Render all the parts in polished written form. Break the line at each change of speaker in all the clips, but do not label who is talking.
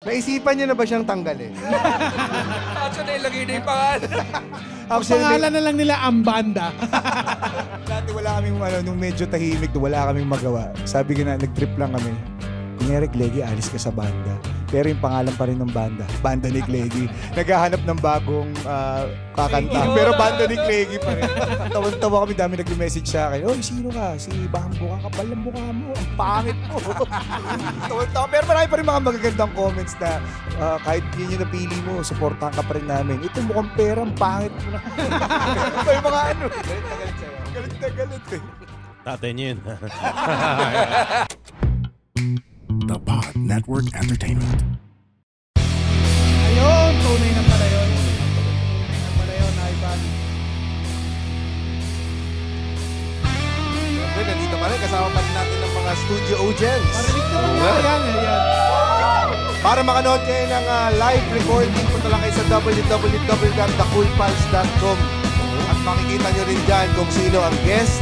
Naisipan niyo na ba siyang tanggalin?
Kaso na ilagay na yung pangalan.
Ang pangalan na lang nila ang banda.
Dati wala kaming, nung medyo tahimik, wala kaming magawa. Sabi ko na, nag-trip lang kami. Kunyari, Gleggy, alis ka sa banda. Pero yung pangalan pa rin ng banda, Banda ni Gleggy. Naghahanap ng bagong kakanta. Pero Banda ni Gleggy pa rin. Tawan-tawa kami, dami nag-message sa akin. Oy, sino ka? Si Bambo ka, kapal ng mukha mo. Ang pangit mo. Tawan-tawa. Pero marami pa rin mga magagandang comments na kahit yun yung napili mo, supportahan ka pa rin namin. Ito mukhang pera, ang pangit mo na. Ito yung mga ano. Galit na galit sa'yo. Galit na galit eh.
Tatay niyo yun.
The Pod Network Entertainment.
Ayun, tunay na pala yun. Tunay na pala yun, Ivan.
Siyempre, nandito pa rin. Kasama pa rin natin ng mga studio audience.
Marinig naman nga yan.
Para makanood kayo ng live recording, punta lang kayo sa www.thecoolpals.com at makikita nyo rin dyan kung sino ang guest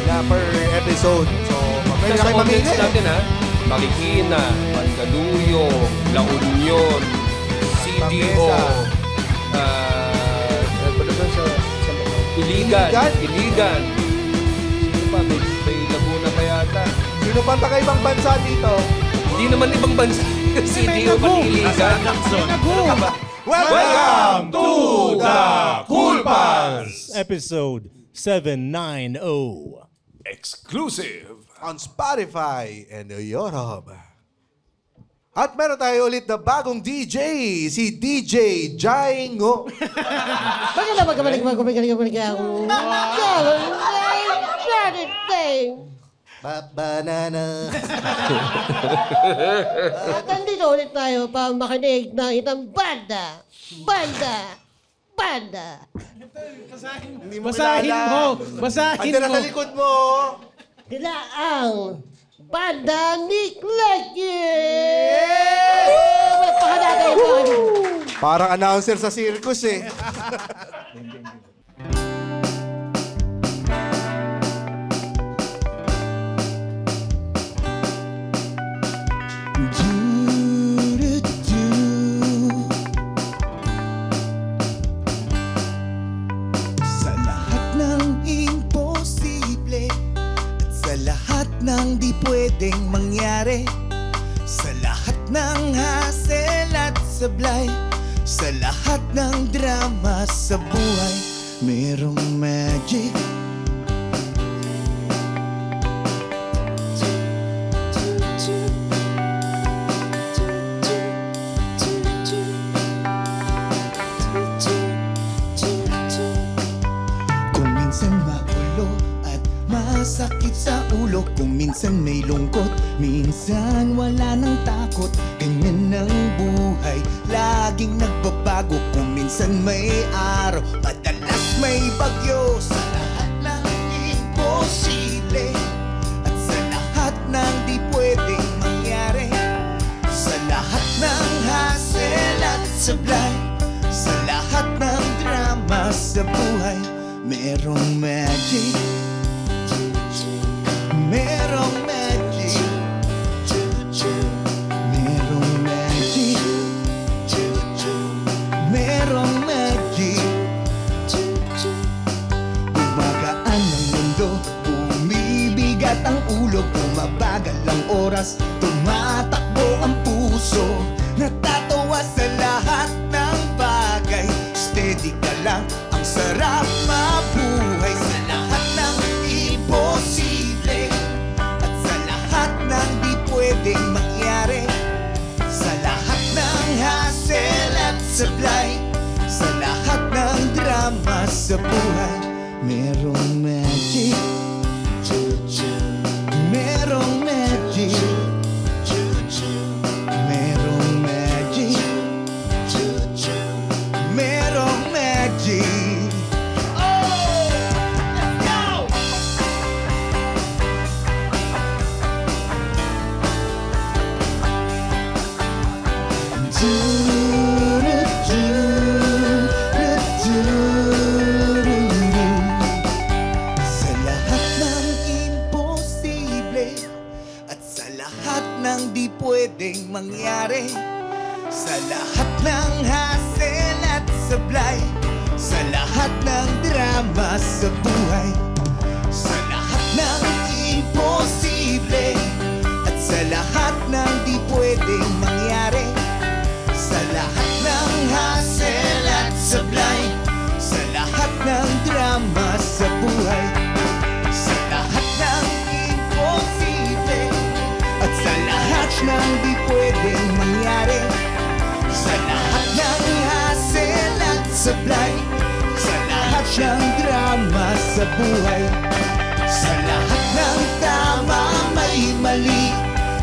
na per episode. So, pwede na kayo mamili.
natin ha. Marikina, Mandaluyong, La Union, CDO, Iligan. Sino pa? May Laguna pa yata.
Sino pa taga-ibang bansa dito?
Hindi naman ibang bansa. CDO pa Iligan.
Welcome to the Cool Pals! Episode 790.
Exclusive.
On Spotify and YouTube. At meron tayo ulit na bagong DJ, si DJ Jaingo.
Bakit na magkabalik ako?
Banana.
At nandito ulit tayo para makinig ng itang banda.
Hindi mo
Basahin
kilala.
mo. Basahin
Andyan na
mo.
sa likod mo.
Sila ang Banda ni Gleggy! Pakadagay mo.
Parang announcer sa circus eh.
Sa lahat ng imposible at sa lahat ng di pwedeng mangyari, sa lahat ng hassle at sablay, sa lahat ng drama sa buhay, merong magic. Kung minsan magulo at masakit sa ulo, kung minsan may lungkot, minsan wala nang takot. Ganyan ang buhay, laging nagbabago. Kung minsan may araw, madalas may bagyo. Sa lahat ng imposible at sa lahat ng di pwedeng mangyari, sa lahat ng hassle at sablay, sa lahat ng drama sa buhay, merong magic. Merong magic. Merong magic. Merong magic. Gumagaan ang mundo, bumibigat ang ulo, bumabagal ang oras, tumatakbo ang puso, natatawa sa lahat ng bagay. Steady ka lang, ang sarap mabuhay. Sa lahat ng imposible at sa lahat ng di pwedeng mangyari, sa lahat ng hassle at sablay, sa lahat ng drama sa buhay, merong magic. Merong magic. Merong magic. Merong magic. Oh! Let's go! Sa lahat ng imposible at sa lahat ng di pwedeng mangyari, Sa lahat ng hassle at sablay, sa lahat ng drama sa buhay, sa lahat ng imposible, at sa lahat ng di pwedeng mangyari, sa lahat ng hassle at sablay, sa lahat ng drama sa buhay, sa lahat ng imposible, at sa lahat ng di pwedeng mangyari, sa lahat ng hassle at sablay, sa lahat ng drama sa buhay, sa lahat ng tama may mali,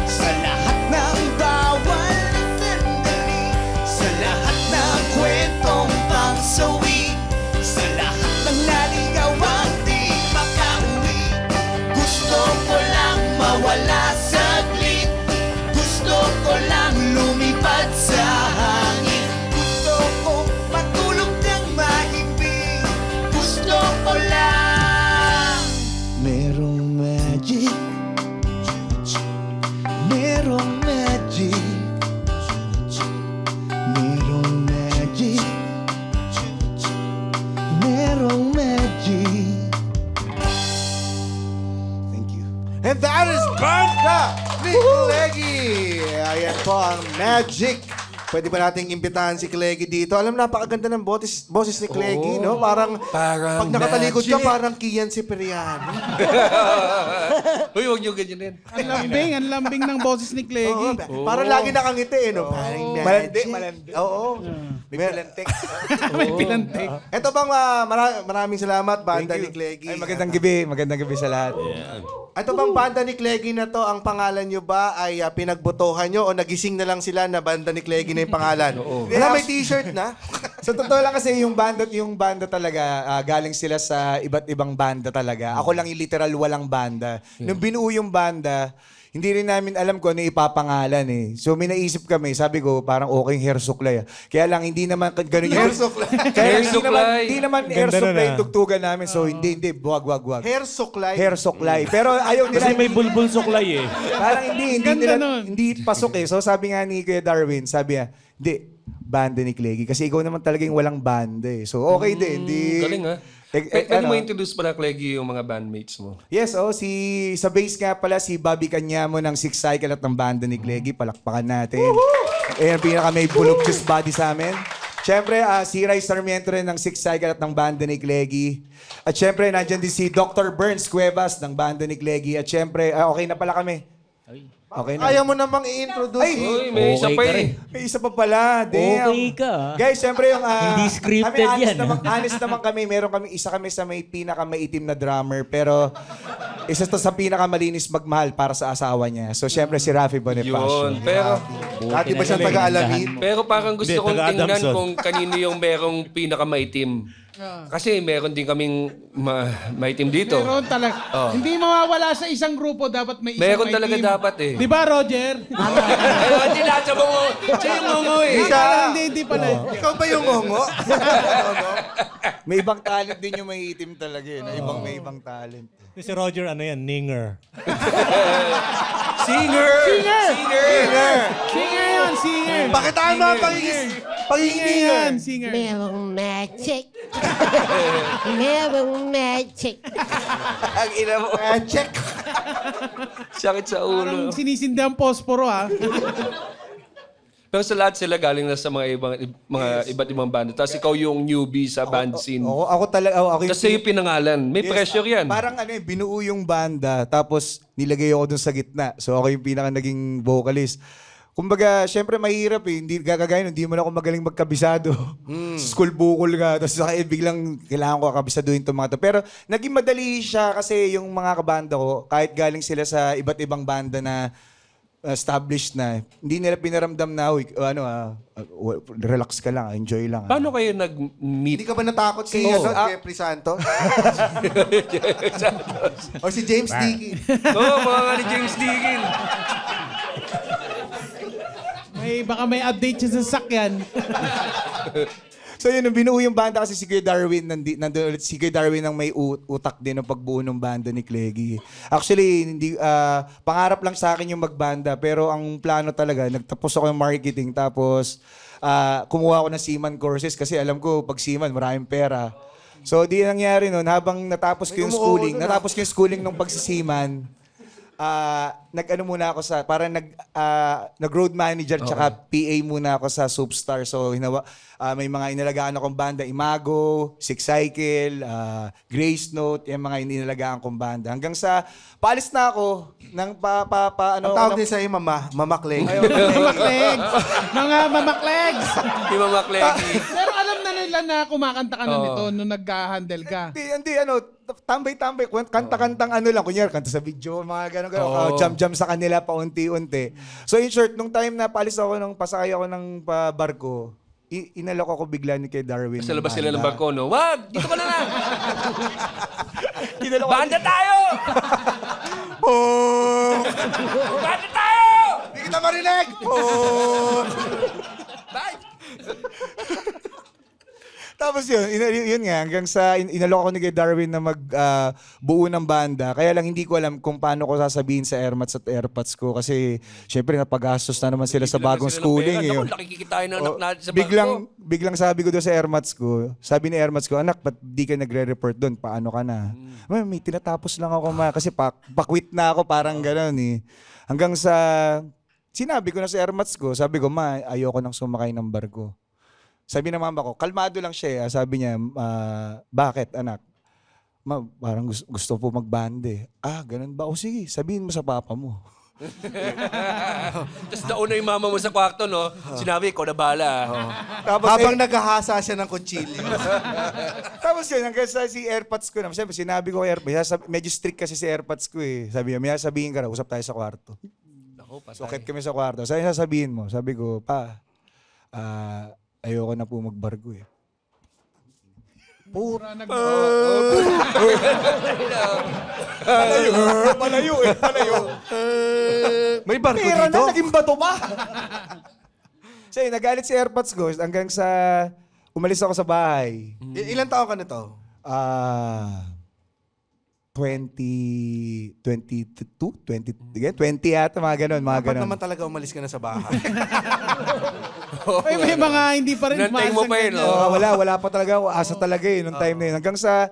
sa lahat ng bawal na sandali, sa lahat ng kwentong pangsawi, sa lahat ng nalingawang di makauwi. Gusto ko lang mawala saglit, gusto ko lang lumipad sa hangin, gusto ko matulog ng mahimbing, gusto ko lang merong magic, merong magic, merong magic, merong magic. Thank you.
And that is Banda ni Klegi. Ayan po ang Magic. Pwede ba nating imbitahan si Klegi dito? Alam, napakaganda ng boses ni Klegi, no? Parang pag nakatalikod ka, parang Kian Cipriano.
Uy, huwag niyo ganyan.
Ang lambing ng boses ni Klegi.
Parang lagi nakangiti, no? Parang Magic.
Malandi.
Oo.
May pilantik.
May pilantik.
Ito bang maraming salamat, Banda ni Klegi.
Ay, magandang gabi sa lahat.
Ito bang Banda ni Klegi na to, ang pangalan nyo ba ay pinagbotohan nyo o nagising na lang sila na Banda ni Klegi na yung pangalan? Wala, may t-shirt na.
Sa totoo lang kasi yung banda talaga, galing sila sa iba't ibang banda talaga. Ako lang yung literal walang banda. Nung binuo yung banda, hindi rin namin alam kung ano ipapangalan eh. So may naisip kami, sabi ko parang okay yung hair suklay. Kaya lang hindi naman ganun yung
Hair suklay.
Kaya
Hair suklay.
hindi naman hair suklay yung tugtugan namin. So hindi, wag.
Hair suklay.
Hair suklay. Pero ayaw nila.
Kasi may bulbul suklay eh.
Parang
Ganda
nila,
nun.
hindi pasok eh. So sabi nga ni Kuya Darwin, sabi niya, hindi, banda ni Klegi. Kasi ikaw naman talaga yung walang banda eh. So okay din.
Galing ha. Pwede mo introduce pala, Klegi, yung mga bandmates mo?
Yes, sa bass nga pala, si Bobby Canyamo ng Six Cycle at ng banda ni Klegi. Palakpakan natin. Ayan, pinaka may bulupchus body sa amin. Siyempre, si Ray Sarmiento rin ng Six Cycle at ng banda ni Klegi. At siyempre, nandyan din si Dr. Burns Cuevas ng banda ni Klegi. At siyempre, okay na pala kami. Okay na.
Ayaw mo namang i-introduce.
Ay,
Uy, may isa pa eh.
May isa pa pala. Damn.
Okay ka.
Guys, siyempre yung...
Hindi scripted yan.
Honest naman kami. Isa kami sa may pinakamaitim na drummer. Pero isa to sa pinakamalinis magmahal para sa asawa niya. So, siyempre si Rafi Bonifacio.
Yun. Pero,
Dati ba siyang taga-alamin?
pero parang gusto
Hindi,
kong tingnan
taga-Adamson.
kung kanino yung merong pinakamaitim. Kasi meron din kaming maitim dito.
Meron talaga. Hindi mawawala sa isang grupo, dapat may isang
Meron
may
talaga
team.
dapat eh.
Di ba, Roger?
Ayun, hindi lahat sa bungo. Siya yung bungo eh.
Hindi pala.
Ikaw ba yung ngongo?
May ibang talent din yung maitim talaga. May ibang talent.
Si Roger, ano yan? Ninger.
Singer!
Singer yan, singer.
Bakit tayo mga panginginigan?
Singer.
Merong magic. Merong magic.
Ang ina mo.
Check.
Sakit sa ulo.
Parang sinisindi ang posporo, ha?
Pero sa lahat sila galing na sa mga iba't ibang banda. Tapos ikaw yung newbie sa band scene.
Ako talaga. Ako yung
Kasi yung pinangalan. May pressure yan.
Parang binuo yung banda, tapos nilagay ako dun sa gitna. So ako yung pinaka naging vocalist. Kumbaga, syempre mahirap eh. Hindi gagagayin, hindi mo na ako magaling magkabisado. School bukol ka, tapos biglang kailangan ko kabisaduhin itong mga to. Pero naging madali siya kasi yung mga kabanda ko, kahit galing sila sa iba't ibang banda na established na, hindi nila pinaramdam na, relax ka lang, enjoy lang.
Paano kayo nag-meet?
Hindi ka ba natakot kay Jeffrey Santos? O si James Dickey?
Oo, mga nga ni James Deakin.
Baka may update siya sa sakyan.
So yun, nung binuo yung banda kasi si Kuya Darwin, nandun ulit si Kuya Darwin ang may utak din ng pagbuo ng banda ni Cleggy. Actually, pangarap lang sa akin yung magbanda, pero ang plano talaga, nagtapos ako ng marketing, tapos kumuha ako ng seaman courses kasi alam ko, pag seaman, maraming pera. So di nangyari nun, habang natapos ko yung schooling nung pagsisiman, nag-ano muna ako sa, parang nag-road manager tsaka PA muna ako sa Soapstar. So may mga inalagaan akong banda, Imago, Six Cycle, Grace Note, yung mga inalagaan kong banda. Hanggang sa, paalis na ako, ng
Ang tawag din sa'yo, Mama Cleggy.
Mamaklegs! Mga mamaklegs!
Di Mama Cleggy.
Pero alam na nila na kumakanta ka na nito nung nag-handle ka.
Hindi, tambay-tambay, kanta-kantang ano lang, kunyari, kanta sa video, mga gano'n, jam-jam sa kanila paunti-unti. So in short, nung time na paalis ako, pasakay ako ng barko, inalok ako bigla ni kay Darwin.
Sa labas sila ng barko, no? Wag! Dito ka na lang!
Banda
tayo! Banda tayo!
Hindi kita marinig!
Bye!
Tapos yun nga, hanggang sa inalok ako ni kay Darwin na magbuo ng banda. Kaya lang hindi ko alam kung paano ko sasabihin sa Airmats at Airpods ko kasi syempre napagastos na naman sila sa bagong schooling.
Naku, nakikikitain ng anak natin sa barko.
Biglang sabi ko doon sa Airmats ko, sabi ni Airmats ko, anak, ba't di ka nagre-report doon? Paano ka na? May tinatapos lang ako kasi pakwit na ako, parang gano'n eh. Hanggang sa, sinabi ko na sa Airmats ko, sabi ko, ayoko nang sumakay ng barko. Sabi ng mama ko, kalmado lang siya. Sabi niya, bakit anak? Parang gusto po magbande. Ganun ba? O sige, sabihin mo sa papa mo.
Tapos nauna yung mama mo sa kwarto, no? Sinabi, ikaw na bahala.
Tapos, habang naghahasa siya ng kutsilyo.
Tapos yun, hanggang sa si AirPods ko na. Siyempre, sinabi ko AirPods. Medyo strict kasi si AirPods ko eh. Sabi niya, may sabihin ka na, usap tayo sa kwarto. So, ukit kami sa kwarto. Sabi niya, sabihin mo. Sabi ko, ayoko na po magbargo eh.
Pura
Palayo eh.
May barko
Pera
dito?
na, naging bato pa. So nagalit si AirPods ko hanggang sa umalis ako sa bahay.
Ilan taon ka na to?
20 yata, mga ganun.
Dapat naman talaga umalis ka na sa bahay.
may mga hindi pa rin
Nantay mo pa yun,
Wala pa talaga. Asa talaga eh, nung time na yun. Hanggang sa,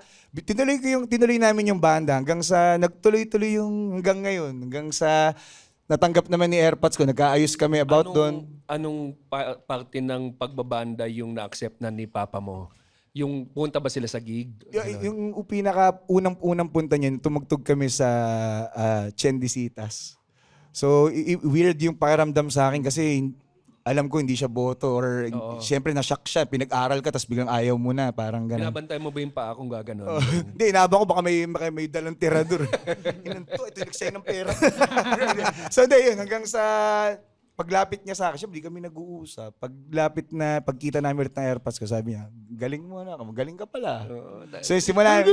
tinuloy namin yung banda. Hanggang sa, nagtuloy-tuloy yung hanggang ngayon. Hanggang sa, natanggap naman ni AirPods ko. Nagkaayos kami about doon.
Anong parte ng pagbabanda yung na-accept na ni Papa mo? Yung punta ba sila sa gig?
Yung unang punta niya, tumugtog kami sa Chendisitas. So, weird yung pakiramdam sa akin kasi alam ko hindi siya boto or siyempre na-shock siya. Pinag-aral ka tapos biglang ayaw mo na. Parang gano'n.
Pinabantay mo ba yung paa kung gaganon?
Hindi, inabang ko baka may dalang tirador. Ito nagsaya ng pera. So, yun, hanggang sa paglapit niya sa akin, syempre, di kami nag-uusap. Pagkita namin ulit ng AirPods ko, sabi niya, galing mo na, magaling ka pala. So, simula...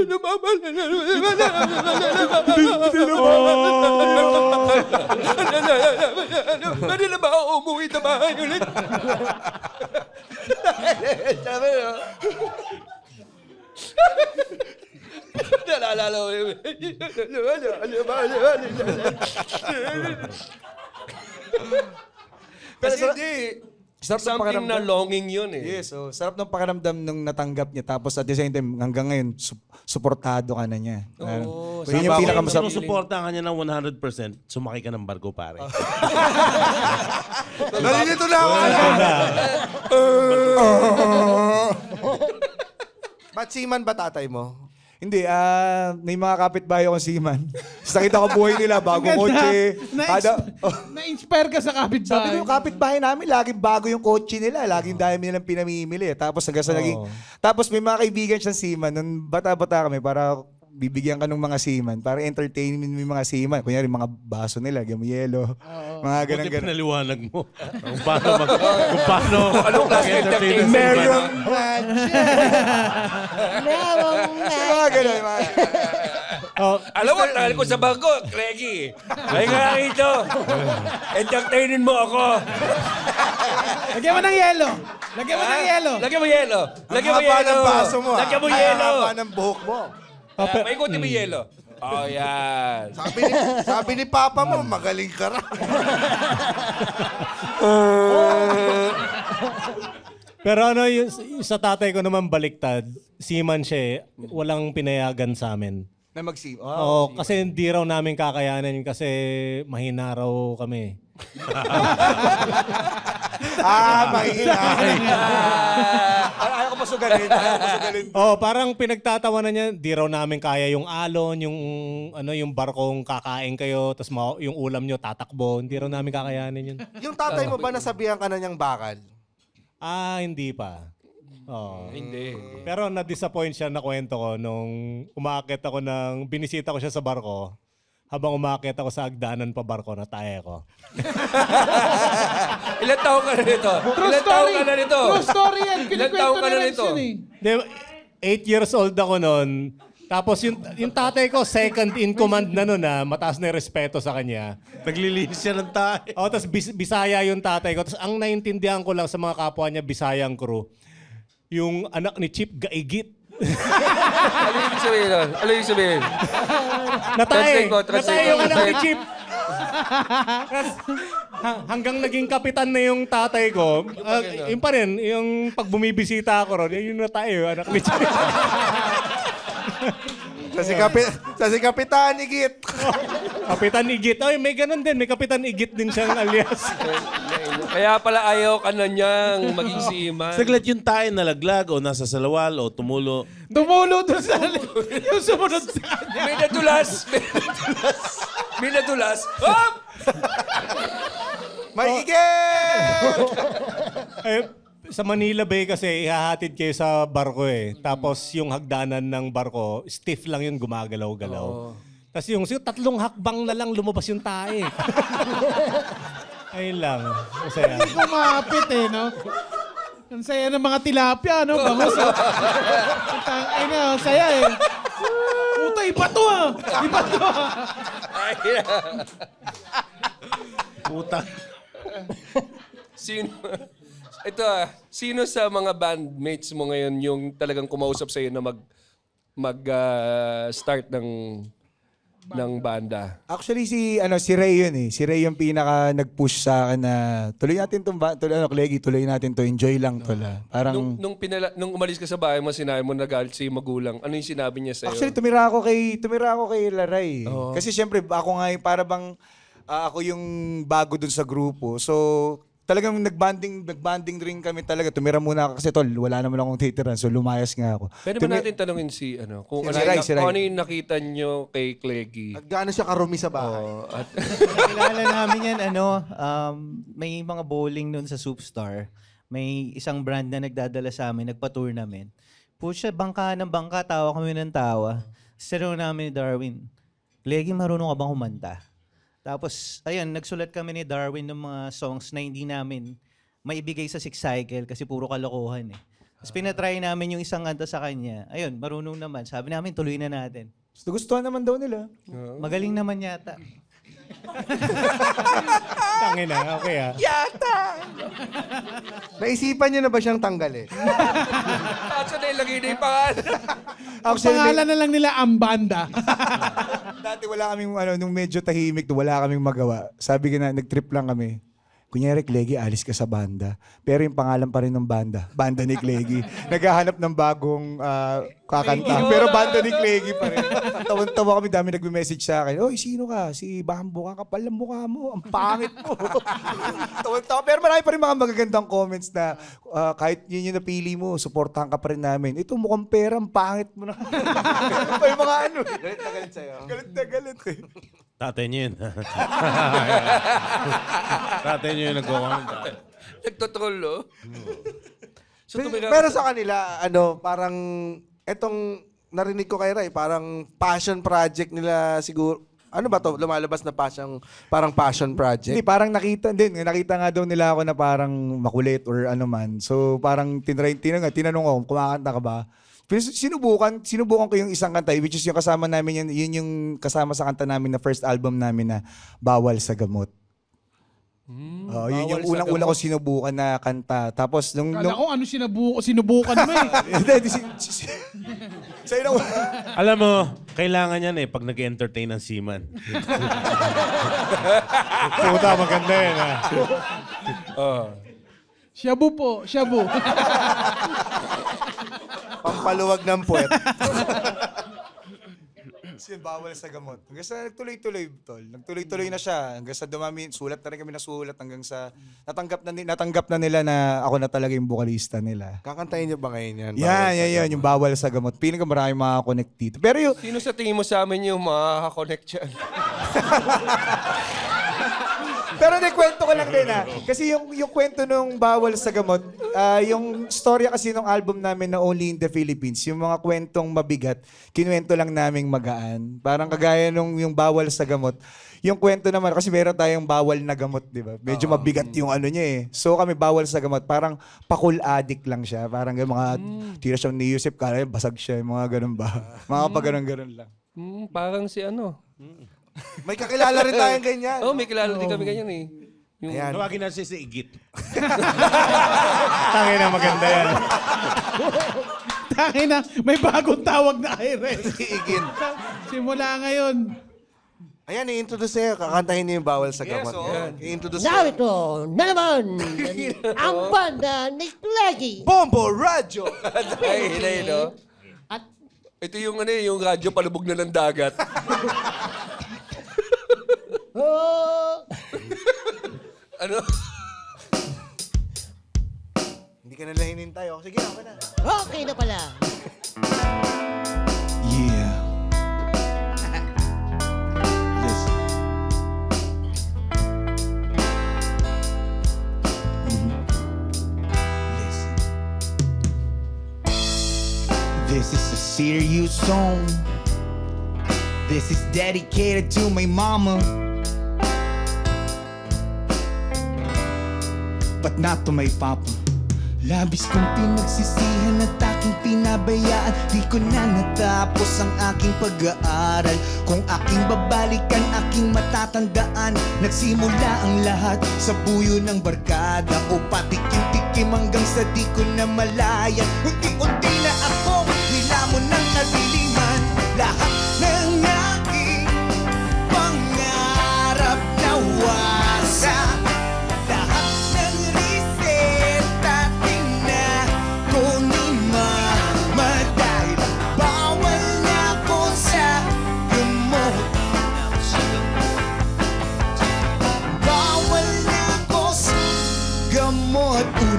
Pwede na ba ako umuwi na bahay ulit? Sabi no? Nalala ko yun. Kasi hindi. Something na longing yun eh.
Yes, so sarap ng pakiramdam nung natanggap niya. Tapos at the same time, hanggang ngayon, suportado ka na niya. Yun yung pinakamasarap.
Kung suporta ka niya ng 100%, sumakay ka ng barko, pare.
Nalilito na ako! Ba't seaman ba tatay mo?
Hindi, may mga kapitbahay akong seaman. Nakita ko buhay nila, bagong kotse.
Na-inspire ka sa kapitbahay.
Sabi ko yung kapitbahay namin, laging bago yung kotse nila. Laging dami nilang pinamimili. Tapos hanggang sa naging... Tapos may mga kaibigan siyang seaman. Nung bata-bata kami, para bibigyan ka ng mga seaman. Para entertainment mo yung mga seaman. Kunyari, mga baso nila, yelo. Mga ganun-ganun.
Buti pinaliwanag mo. Kung paano
Anong klase entertainment?
Merong
Merong
mga ganun.
Alam mo, tagal ko sa bangko, Cleggy. Ay nga rito. Entertainin mo ako.
Lagyan mo ng yelo. Lagyan mo ng yelo.
Lagyan mo yelo. Lagyan mo
Ang haba
yelo.
ng baso mo.
Lagyan mo
Ang
yelo.
haba ng buhok mo.
May kunti mo yelo. Oh, yan.
Sabi ni Papa mo, magaling ka ra.
Pero yung sa tatay ko naman baliktad, seaman siya eh. Walang pinayagan sa amin.
Na mag-sim.
Oo, kasi hindi raw namin kakayanin kasi mahina raw kami.
Mahina. Ayaw ko pasugalin.
Parang pinagtatawanan niya, di raw namin kaya yung alon, yung barkong kakain kayo, tapos yung ulam nyo tatakbo, hindi raw namin kakayanin yun.
Yung tatay mo ba nasabihan ka na niyang bakal?
Hindi pa.
Hindi.
Pero na-disappoint siya na kwento ko nung umaakit ako binisita ko siya sa barko. Habang umaakit ako sa agdanan pa barko, nataya ko.
Ilan taon ka na nito? Ilan taon ka na nito?
True story yan.
Ilan taon ka na nito?
8 years old ako noon. Tapos yung tatay ko, second in command na noon mataas na yung respeto sa kanya.
Naglilinis siya ng tayo.
Tapos Bisaya yung tatay ko. Tapos ang naintindihan ko lang sa mga kapwa niya, Bisayang crew, yung anak ni Chip Gaigit.
Ano yung sabihin nun? Ano yung sabihin?
Natay
Translate
yung
ko.
anak ni Chip. Hanggang naging kapitan na yung tatay ko, yun pa rin, yung pag bumibisita ako ron, yun natay yung anak ni Chip.
Sa si Kapitan Igit.
Kapitan Igit. Ay, may ganun din. May Kapitan Igit din siyang alias.
Kaya pala ayaw ka na niyang maging seaman.
Saglit yung tayo nalaglag o nasa salawal o tumulo.
Tumulo doon sa yung sumunod sa kanya.
May nadulas! May nadulas! May nadulas! Hop!
May Igit!
Sa Manila Bay kasi ihahatid kayo sa barko eh. Tapos yung hagdanan ng barko, stiff lang yun, gumagalaw-galaw. Tapos yung 3 hakbang na lang lumabas yung tae. Ayun lang. Masaya.
Kumapit no? Ang saya ng mga tilapia, no? Bangus. Ay na, ang saya eh. Puta, iba to Iba to
Puta.
Sino sa mga bandmates mo ngayon yung talagang kumausap sa'yo na start ng banda?
Actually, si Ray yun eh. Si Ray yung pinaka nag-push sa akin na tuloy natin itong Cleggy, tuloy natin to, enjoy lang to la. Parang...
Nung umalis ka sa bahay mo, sinabi mo nagalit si magulang. Ano yung sinabi niya sa'yo?
Actually, tumira ako kay Laray. Kasi syempre, ako nga para bang ako yung bago dun sa grupo. So, talagang nagbanding rin kami talaga. Tumira muna ako kasi tol, wala naman akong titiran. So lumayas nga ako.
Pwede ba natin tanungin kung
Si Ray.
ano yung nakita nyo kay Cleggy?
At gaano siya karumi sa bahay?
Kilala namin yan, may mga bowling nun sa Soupstar. May isang brand na nagdadala sa amin, nagpa-tour namin. Pucha, bangka ng bangka, tawa kami ng tawa. Sino namin ni Darwin, Cleggy, marunong ka bang kumanta? Tapos, ayun, nagsulat kami ni Darwin ng mga songs na hindi namin maibigay sa Six Cycle kasi puro kalokohan eh. Tapos pinatry namin yung isang kanta sa kanya. Ayun, marunong naman. Sabi namin, tuloy na natin.
Gustuhan naman daw nila.
Magaling naman yata.
Tangin na, okay
Yata! Naisipan niyo na ba siyang tanggalin?
Tatsa na ilagay na yung pangalan.
Ang pangalan na lang nila ang banda.
Dati wala kaming, nung medyo tahimik, wala kaming magawa. Sabi ko na, nag-trip lang kami. Kunyari, Cleggy, alis ka sa banda. Pero yung pangalan pa rin ng banda. Banda ni Cleggy. Naghahanap ng bagong kakanta. Pero banda ni Cleggy pa rin. Tawan-tawa kami, dami nagme-message sa akin. Oy, sino ka? Si Bambo ka, kapal ng mukha mo. Ang pangit mo. Tawan-tawa. Pero marami pa rin mga magagandang comments na kahit yun yung napili mo, supportahan ka pa rin namin. Ito mukhang pera, ang pangit mo na. Pa yung mga
Galit na galit sa'yo.
Galit na galit eh.
Tatay niyo yun. Tatay niyo yung nagko-comment.
Nagtotroll, no? So,
Pero sa kanila, parang, etong narinig ko kay Ray, parang passion project nila siguro. Ano ba to? Lumalabas na parang passion project?
Hindi, parang nakita nga daw nila ako na parang makulit or ano man. So parang tinanong ko, kumakanta ka ba? Pero sinubukan ko yung isang kanta, which is yung kasama namin, yun yung kasama sa kanta namin na first album namin na Bawal sa Gamot. Yun yung unang-una ko sinubukan na kanta. Tapos
Kala ko ano sinubukan mo eh.
Alam mo, kailangan yan pag nag-entertain ng seaman.
Puta, maganda yan ha.
Shabu po, shabu.
Pampaluwag ng puwet.
Bawal sa gamot. Hanggang sa nagtuloy-tuloy, tol. Nagtuloy-tuloy na siya. Hanggang sa dumami, sulat na rin kami na sulat. Hanggang sa natanggap na nila na ako na talaga yung vocalista nila.
Kakantahin niyo ba ngayon yan?
Yan. Yung Bawal sa Gamot. Piling ko maraming makakonnect dito. Pero yung...
Sino sa tingin mo sa amin yung makaka-connect dyan?
Pero kwento ko lang din Kasi yung kwento nung Bawal sa Gamot, yung storya kasi nung album namin na Only in the Philippines, yung mga kwentong mabigat, kinuwento lang naming magaan. Parang kagaya nung yung Bawal sa Gamot. Yung kwento naman, kasi meron tayong bawal na gamot, di ba? Medyo mabigat yung ano niya eh. So kami Bawal sa Gamot, parang pakul addict lang siya. Parang mga tira siyang ni Yusef, kala basag siya, mga ganun ba? Mga pag-ganun lang.
Parang si ano.
May kakilala rin tayong ganyan.
May kilala din kami ganyan eh.
Tawagin na siya si Igit.
Tangin na maganda yan.
Tangin na, may bagong tawag na Iris.
Iigin.
Simula ngayon.
Ayan, i-introduce sa'yo. Kakantahin niyo yung Bawal sa Gamot. I-introduce
Now ito, na naman, ang banda ni Leggy.
Bombo Radio!
Ay, hinay, no? Ito yung yung radyo palubog na ng dagat. Ano?
Hindi ka nila hinintay. Sige, okay na.
Okay na pala.
Yeah. Listen. Listen. This is a serious song. This is dedicated to my mama. But not to my papa. Labis kong pinagsisihan at aking pinabayaan. Di ko na natapos ang aking pag-aaral. Kung aking babalikan, aking matatandaan. Nagsimula ang lahat sa buyo ng barkada. O patikim-tikim hanggang sa di ko na malayan. Unti-unti na ako nilamon ng kadiliman. Lahat ng aking pangarap nawasa.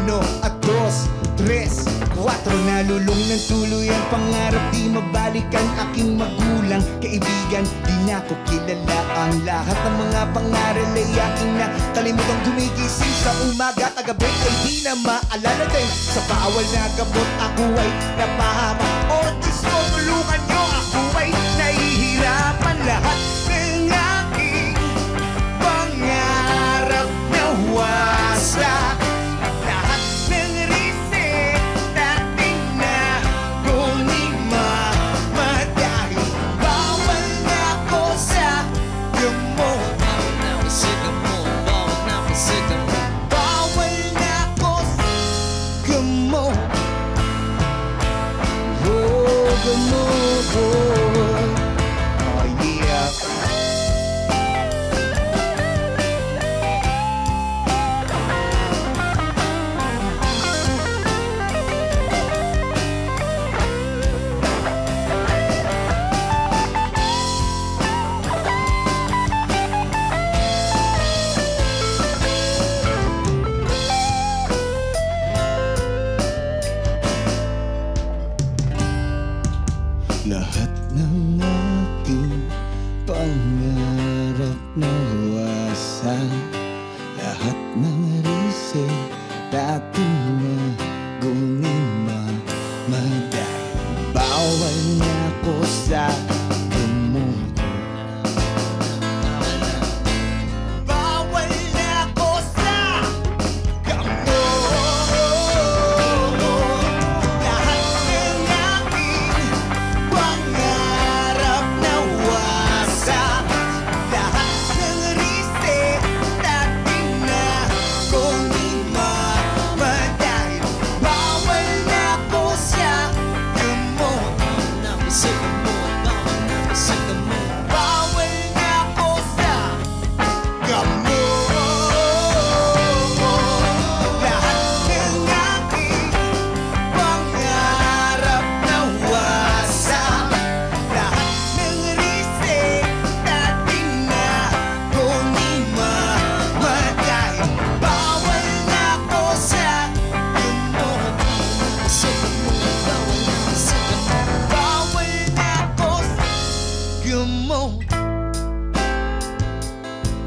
Uno at dos, tres, cuatro. Nalulong ng tuluyan, pangarap di mabalikan. Aking magulang, kaibigan, di na ko kilala. Ang lahat ng mga pangaral ay aking na kalimutang gumigising sa umaga. Tagabi ay di na maalala din. Sa bawal na gamot ako ay napahama. O Diyos ko, tulungan nyo ako ay nahihirapan. Lahat ng aking pangarap nawasa. Lahat ng aking pangarap nawasan. Lahat ng risik dating nagunin mamatay. Bawal na ako sa gamot. Bawal na ako sa gamot. Lahat ng aking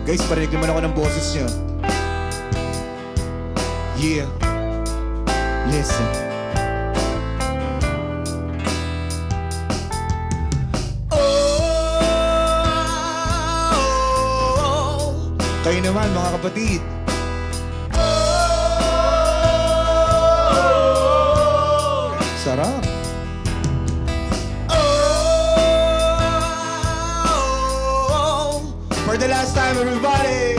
Guys, parinig naman ako ng boses nyo. Yeah. Listen. Kayo naman, mga kapatid. Sarap. For the last time, everybody.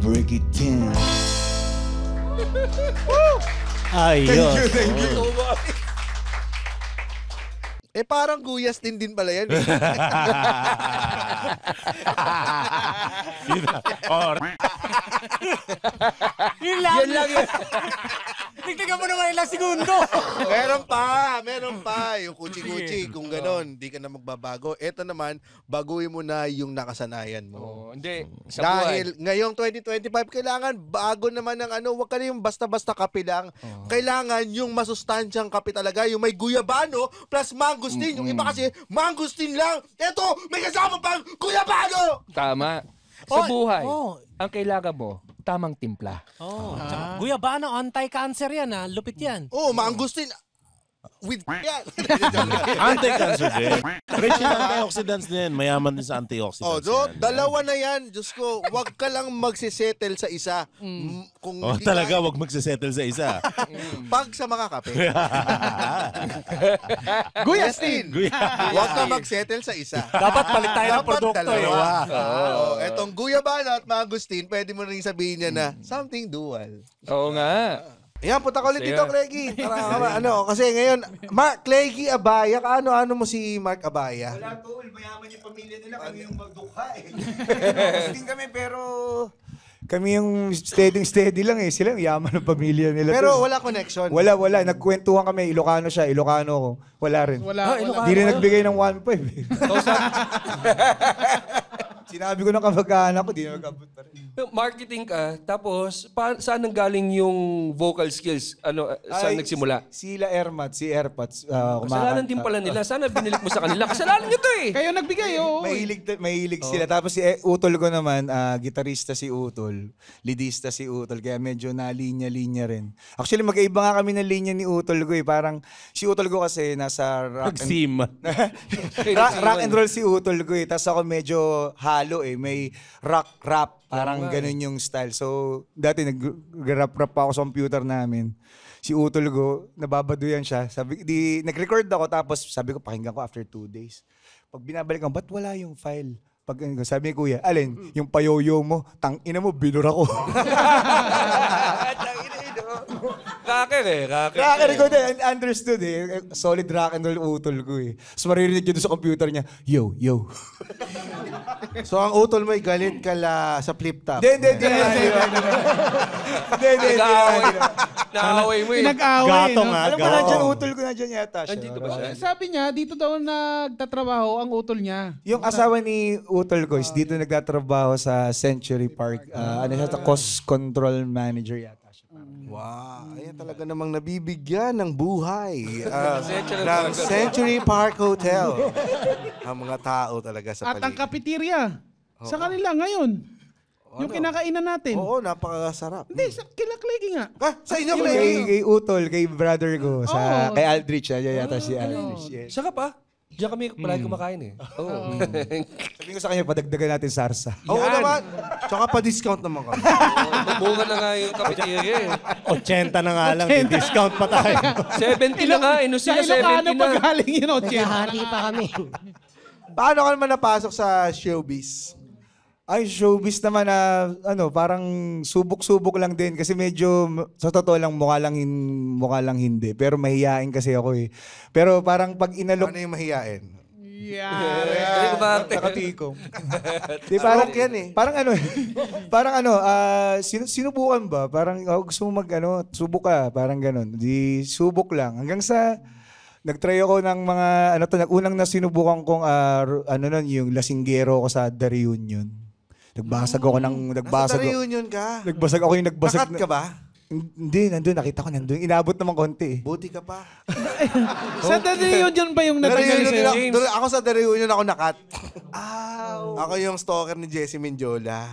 Break it down.
Ayos.
Thank you.
Eh parang guyas din pala yan. Eh.
Yun lang.
Yan lang yun.
Tignan mo naman ilang segundo.
meron pa. Yung kuchi-kuchi, kung ganon, di ka na magbabago. Ito naman, baguhin mo na yung nakasanayan mo.
Oh, hindi. Sa
Dahil
buhay.
ngayong 2025, kailangan bago naman ng ano, wag ka na yung basta-basta kape lang. Kailangan yung masustansyang kape talaga, yung may guyabano plus mangosteen. Yung iba kasi, mangosteen lang. Ito, may kasama pang guyabano!
Tama. Sa buhay, ang kailangan mo, tamang timpla.
Guyabano, anti-cancer yan ha. Lupit yan.
Oh, mangosteen. With yan.
Anti-cancer din. Rich in antioxidants din. Mayaman din sa antioxidants.
Dalawa na yan. Diyos ko, wag ka lang magsisettle sa isa. Kung hindi
talaga, wag magsisettle sa isa.
Pag sa mga kape.
Guyastin!
Wag ka magsettle sa isa.
Dapat palit tayo ng produkto.
Dalawa. Etong guyabano at mangosteen, pwede mo rin sabihin niya na something dual.
Oo nga.
Ayan, punta ka ulit
Sige.
dito, Cleggy. Kasi ngayon, Mark, Cleggy Abaya, ano mo si Mark Abaya?
Wala tol, mayaman yung pamilya nila, kami yung magdukha eh. Hosting kami pero... Kami yung steady lang eh. Sila yung yaman ng pamilya nila.
Pero
tol.
wala connection.
Wala. Nagkwentuhan kami. Ilocano siya, Ilocano ko. Wala rin.
Wala.
Hindi rin nagbigay ng 1.5 eh. Sinabi ko ng kamag-anak ko, di na nag-abot pa rin.
Marketing ka, tapos saan nanggaling yung vocal skills? Saan nagsimula?
Sila Ermat, si Airpods.
Kasalanan din pala nila. Sana binilik mo sa kanila. Kasalanan nyo to eh.
Kayo nagbigay, oo.
Mahilig sila. Tapos si Utol ko naman, gitarista si Utol, lidista si Utol, kaya medyo na linya-linya rin. Actually, magkaiba nga kami ng linya ni Utol ko eh. Parang si Utol ko kasi nasa rock and roll si Utol ko eh. Tapos ako medyo halo eh. May rock, rap. Parang ganun yung style. So, dati nag-rap-rap pa ako sa computer namin. Si Utol ko, nababaduyan siya. Nag-record ako tapos sabi ko, pakinggan ko after 2 days. Pag binabalik ko, ba't wala yung file? Sabi ni Kuya, alin, yung payoyo mo, tang-ina mo, binura ko.
Raker eh.
Raker ko din, understood eh. Solid rock and roll Utol ko eh. So maririnig yun sa computer niya, yo.
So ang utol mo ay galit ka sa flip top.
Hindi.
Naaway mo eh.
Pinag-away,
Gato
no?
nga. Alam mo, nandiyan Utol ko, nandiyan yata siya.
Andito ba siya?
Sabi niya, dito daw nagtatrabaho ang utol niya.
Yung asawa ni Utol ko is dito nagtatrabaho sa Century Park. Cost control manager yata siya.
Wow, ayan talaga namang nabibigyan ng buhay
Century
ng
Park.
Century Park Hotel. Ang mga tao talaga sa
At ang
paligid.
cafeteria. Sa kanila ngayon. Yung kinakainan natin.
Oo, napakasarap.
Hindi, sa kila Cleggy nga.
Sa inyo, Cleggy?
Kay Utol, kay brother ko,
Oo.
kay Aldrich, yata si Aldrich. Yes.
Saka pa. Diyan kami palagi kumakain eh. Oo.
Sabi ko sa kanya, padagdagan natin sarsa.
Oo naman. Tsaka pa-discount naman kami.
Bunga na nga yung cafeteria eh.
80 na nga lang, discount pa tayo.
70 na nga eh. No,
Sa
sila 70
Ilocano
na.
pa galing yun, Oche.
Nagkahati pa kami.
Paano ka naman napasok sa showbiz?
Ay, showbiz naman na, parang subok-subok lang din. Kasi medyo, sa totoo lang, mukha lang hindi. Pero mahihain kasi ako eh. Pero parang pag inalok...
Ano yung mahiyain?
Yeah.
Nakatikom. Di, parang
yan eh.
Parang sinubukan ba? Parang gusto mo subok ka. Parang ganun. Di, subok lang. Hanggang sa... Nag-try ako ng mga, unang na sinubukan kong, yung lasinggero ko sa The Reunion. Nagbasag ako ng,
Nasa reunion ka?
Nagbasag ako yung nagbasag.
Kakat ka ba?
Hindi, nandun. Nakita ko nandun. Inabot naman konti eh.
Buti ka pa.
Sa The Reunion ba yung natanggal sa'yo?
Ako sa The Reunion ako nakat. Ako yung stalker ni Jessie Mindiola.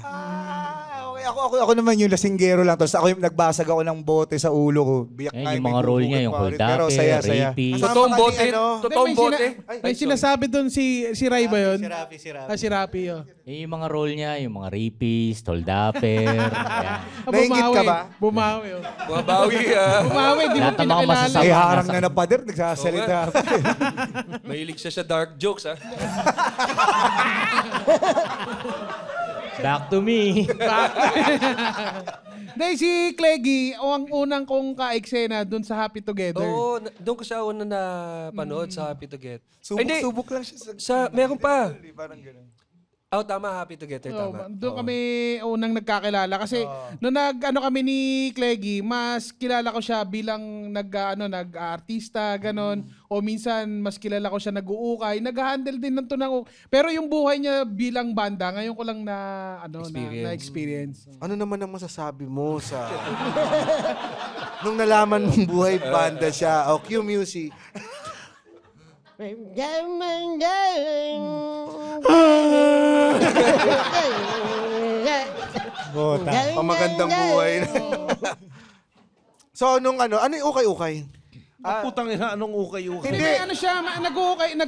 Okay, ako naman yung lasinggero lang. Tapos ako yung nagbasag ako ng bote sa ulo ko. Biyak
Eh,
nga
yung
may
mga role
gugugol
niya, yung
pa ulit.
hold
Pero saya.
rapist.
Totoong bote. Totoong
May
bote.
May sinasabi doon si Rai ba yun?
Si Rafi.
Si Rafi, oh.
Eh, yung mga role niya, yung mga rapist, holdapper. Yan.
Nainggit ka ba?
Bumawi, oh.
Mabawi
Bumawi, di mo
Lahat ng mga
pinakilala.
masasama.
Ay, harang na pader. Nagsasalita.
Mahilig siya sa dark jokes, ha?
Back to me.
Dahil si Cleggy, ang unang kong ka-eksena doon sa Happy Together.
Oo, doon ko siya una na panood sa Happy Together. Hindi.
Subok lang siya.
Meron pa.
Parang gano'n.
Oh, tama. Happy Together, tama.
Doon kami unang nagkakilala kasi nung kami ni Cleggy, mas kilala ko siya bilang nag-artista ganon, o minsan mas kilala ko siya nag-uukay, nag-handle din ng tunang. Pero yung buhay niya bilang banda, ngayon ko lang na experience.
Ano naman ang masasabi mo sa... Nung nalaman mong buhay banda siya, o cue music. Pamagandang buhay. So, nung ano yung ukay-ukay?
Putang ina, anong ukay-ukay?
Hindi, siya, nag-uukay din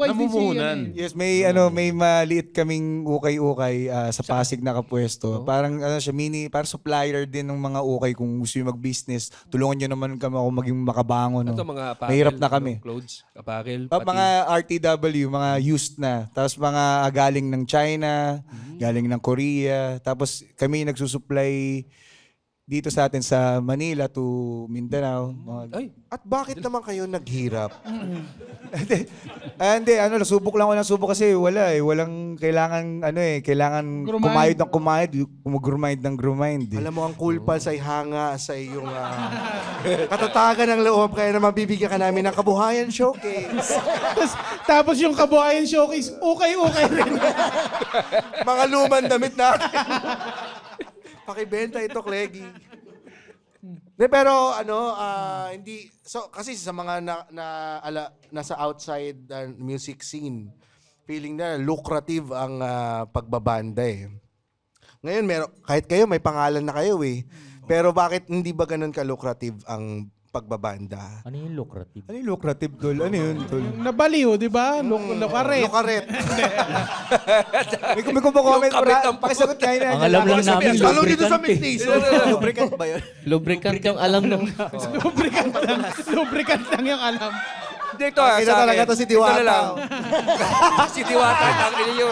Namumuhunan.
Yes, may maliit kaming ukay-ukay sa Pasig nakapwesto. Parang siya parang supplier din ng mga ukay kung gusto yung mag-business. Tulungan niyo naman kami ako maging makabango. No?
Ito mga apparel.
Mahirap na kami.
Clothes, apparel.
Mga RTW, mga used na. Tapos mga galing ng China, galing ng Korea. Tapos kami nagsusupply dito sa atin sa Manila to Mindanao.
Ay, at bakit naman kayo naghirap?
Hindi, nasubok lang ako ng subok kasi walang kailangan, kailangan kumayod ng kumayod, mag-grind ng grind.
Alam mo, ang cool pa sa hanga sa iyong katatagan ng loob, kaya na mabibigyan ka namin ng Kabuhayan Showcase.
Tapos yung Kabuhayan Showcase, ukay-ukay rin.
Mga lumang damit na. Pakibenta ito, Cleggy. Pero hindi kasi sa mga nasa outside music scene, feeling na lucrative ang pagbabanda eh. Ngayon kahit kayo may pangalan na kayo eh. Pero bakit hindi ba ganun ka-lucrative ang pagbabanda?
Ano yung lucrative?
Ano yung lucrative, Tol? Ano yun, Tol?
Nabaliw, di ba? Lukaret.
Lukaret.
May comment pakisagot kayo na.
Ang alam lang namin,
Talong dito sa
lubricant.
mixtape.
Lubricant ba yun?
Lubricant yung alam nung...
Lubricant lang yung alam.
Dito
Kita
sa
talaga
akin.
to si Diwata.
Ito na lang. Si Diwata, tangin niyo.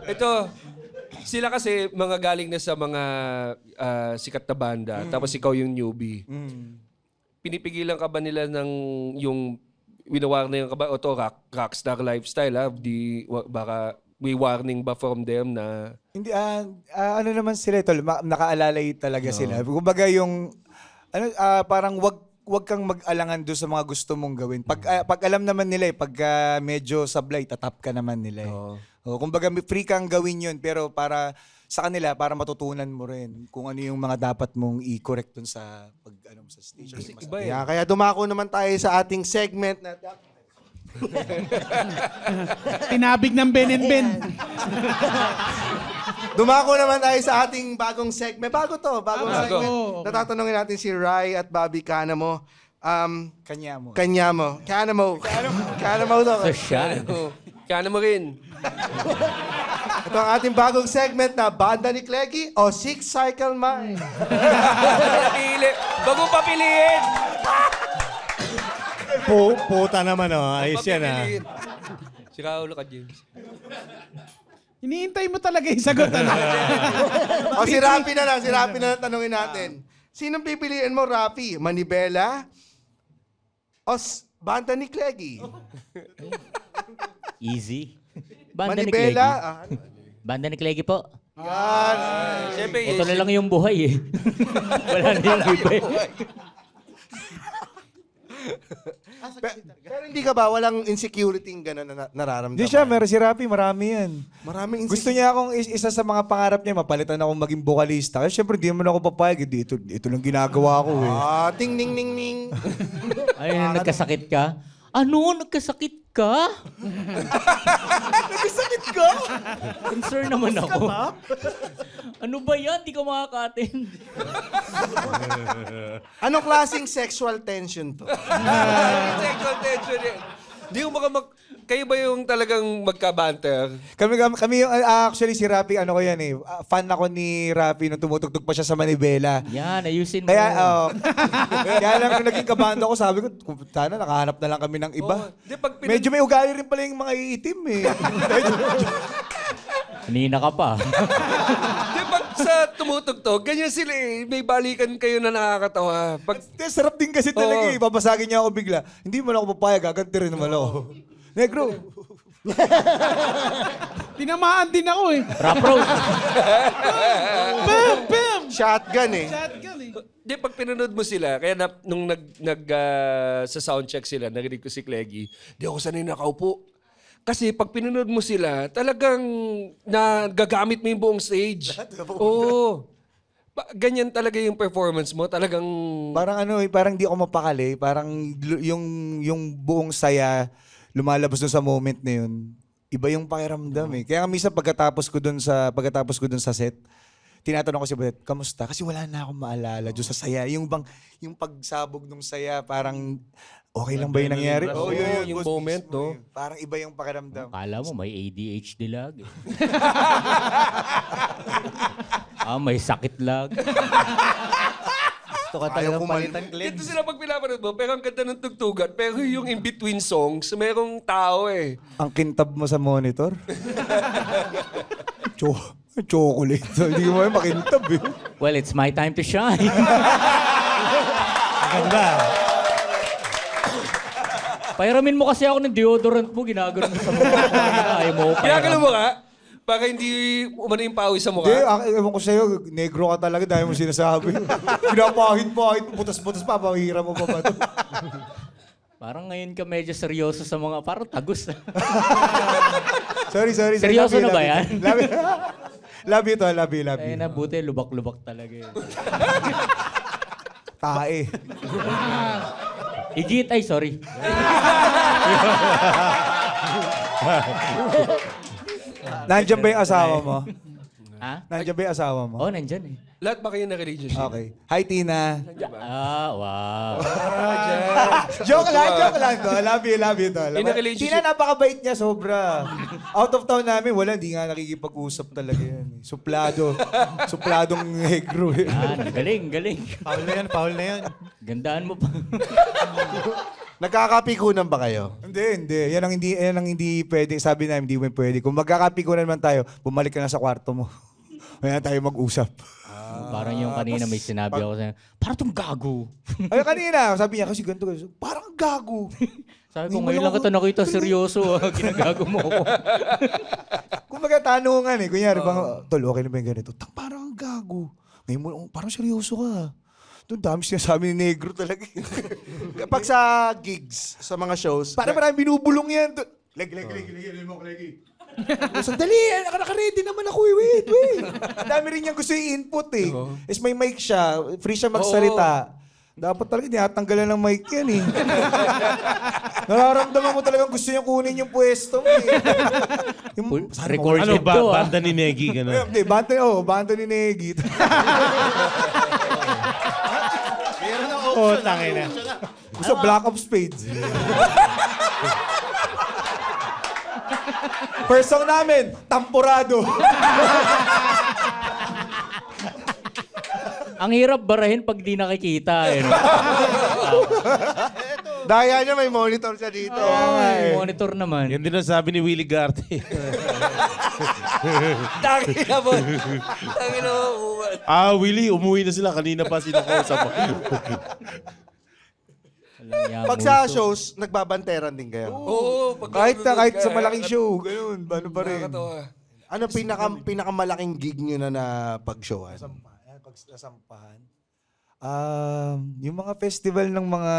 Ito, sila kasi mga galing na sa mga sikat na banda, tapos ikaw yung newbie. Pinipigilan ka ba nila ng yung winawarning ka ba? O to, rockstar lifestyle, ha? Baka may warning ba from them na...
Hindi, ano naman sila, Tol, nakaalalay talaga sila. Kumbaga yung, parang wag kang mag-alangan doon sa mga gusto mong gawin. Pag alam naman nila pag medyo sablay, tatap ka naman nila kumbaga free kang gawin yun, pero para sa kanila, para matutunan mo rin kung ano yung mga dapat mong i-correct dun sa sa stage.
Kasi iba eh.
Kaya dumako naman tayo sa ating segment na
Tinabig ng Ben and Ben.
Dumako naman tayo sa ating bagong segment. Bagong segment. Natatanungin natin si Rai at Bobby Canamo.
Kanyamo
daw.
Social.
Canamo rin.
Ito ang ating bagong segment na Banda ni Cleggy o Six Cycle Mind.
Pili. Bagong papiliin.
Puta naman, ayos yan,
Si Raulo ka, James.
Hinihintay mo talaga yung sagot.
O si Rafi na lang tanungin natin. Sinong pipiliin mo, Rafi? Manibela o Banda ni Cleggy?
Easy. Banda ni
Manibela?
Cleggy. Banda ni Cleggy po.
Yan.
Siyempre,
Ito na lang yung buhay eh. Wala na yung iba eh.
Pero hindi ka ba, walang insecurity gano'n na nararamdaman?
Hindi siya, meron si Rapi, marami yan.
Maraming
Gusto niya akong, isa sa mga pangarap niya, mapalitan akong maging vocalista. Kasi syempre, di naman ako papayag. Ito lang ginagawa ko eh.
Ting ning ning ning.
Ayun, nagkasakit ka? Ano? Nagkasakit ka?
Nagkasakit ka?
Concern naman ako. Ano ba yan? Di ka makaka-attend.
Anong klaseng sexual tension to?
Sexual tension yan. Di mo kayo ba yung talagang magkabanter?
Kami yung, actually si Rapi, ano ko yan eh. Fan ako ni Rapi nung tumutugtog pa siya sa Manibela.
Yan, ayusin mo.
Kaya, kaya lang nung naging kabanda ko, sabi ko, sana nakahanap na lang kami ng iba. Medyo may ugali rin pala yung mga iitim eh.
Kanina ka pa.
Di pag sa tumutugtog, ganyan sila eh. May balikan kayo na nakakatawa.
Sarap din kasi talaga eh. Babasagin niya ako bigla. Hindi mo na ako papayag, gaganti rin naman ako. Negro.
Tinamaan din ako eh.
Rap road.
Bam! Bam!
Shotgun eh.
Shotgun eh.
Di pag pinanood mo sila, kaya nung sa soundcheck sila, narinig ko si Cleggy, di ako sanay nakaupo. Kasi pag pinanood mo sila, talagang nagagamit mo yung buong stage. Oo. Ganyan talaga yung performance mo, talagang...
Parang ano eh, parang di ako mapakali. Parang yung buong saya, lumalabas dun sa moment na yun. Iba yung pakiramdam eh. Kaya minsan pagkatapos ko dun sa set, tinatanong ko si Beth, kamusta? Kasi wala na akong maalala dun sa saya. Yung pagsabog ng saya, parang okay lang ba yung nangyari?
Oo, yung moment, no?
Parang iba yung pakiramdam.
Kala mo may ADHD lag. May sakit lag.
Gusto ka talagang palitan, Glenn.
Dito sila pag pinapanood mo, pero ang ganda ng tugtugan. Pero yung in-between songs, merong tao eh.
Ang kintab mo sa monitor? Chocolate. Hindi mo makintab eh.
Well, it's my time to shine.
Ganda.
Pairamin mo kasi ako ng deodorant mo, ginagano mo sa mukha ko. Ayaw mo ko
Ginagano mo ka? Para hindi umano yung pawis sa mukha?
Hindi, ewan ko sa'yo, negro ka talaga dahil mo sinasabi. Pinapahit-pahit, butas-butas pa, mahira mo pa ba ito?
Parang ngayon ka medyo seryoso sa mga, parang tagus.
Sorry.
Seryoso na ba yan?
Love you to, love you.
Eh, nabuti, lubak-lubak talaga yun.
Tae.
Igit, ay sorry.
Nandiyan ba yung asawa mo?
Ha?
Nandiyan ba yung asawa mo?
Oo, nandyan eh.
Lahat ba kayo na-relationship?
Okay. Hi, Tina.
Wow.
Joke lang to. Love you to.
In-a-relationship-
Tina, napakabait niya, sobra. Out of town namin, wala, hindi nga nakikipag-usap talaga yan. Supladong negro eh.
Galing.
Paul na yan.
Gandaan mo pa.
Nagkakapikunan ba kayo?
Hindi. Yan ang hindi pwede. Sabi na, hindi mo pwede. Kung magkakapikunan man tayo, bumalik ka na sa kwarto mo. Kaya tayo mag-usap.
Parang yung kanina may sinabi ako sa'yo, parang tong gago.
Ay, kanina, sabi niya kasi ganito. Parang gago.
Sabi ko, ngayon lang kita nakita seryoso. Ginagago mo ako.
Kung magkatanungan eh. Kunyari, tol, okay na ba yung ganito? Parang gago. Ngayon mo, parang seryoso ka. Doon dami sinasabi ni negro talaga.
Kapag sa gigs, sa mga shows,
Parang marami binubulong yan. Leg mo, Leggy. Sandali, naka-ready naman ako eh. Wait. Ang dami rin niyang gusto yung input eh. Is may mic siya, free siya magsalita. Dapat talaga tinatanggalan ng mic yan eh. Nararamdaman mo talagang gusto niya kunin yung pwesto mo eh.
Recorded to ah.
Banda ni Negi, gano'n.
Hindi, banda ni Negi.
Tangin na.
Gusto Black of Spades. First song namin, Tamporado.
Ang hirap barahin pag di nakikita. Eh, no?
daya niya may monitor siya dito.
Ay, monitor naman.
Yan din ang sabi ni Willie Garte.
Tangin na mo.
Willie, umuwi na sila. Kanina pa sinakausap mo.
Pag sa shows, nagbabanteran din kayo.
Oo.
Kahit sa malaking show, ganun. Ano pa rin.
Ano pinakamalaking gig nyo na pag-showan?
Pag nasampahan. Yung mga festival ng mga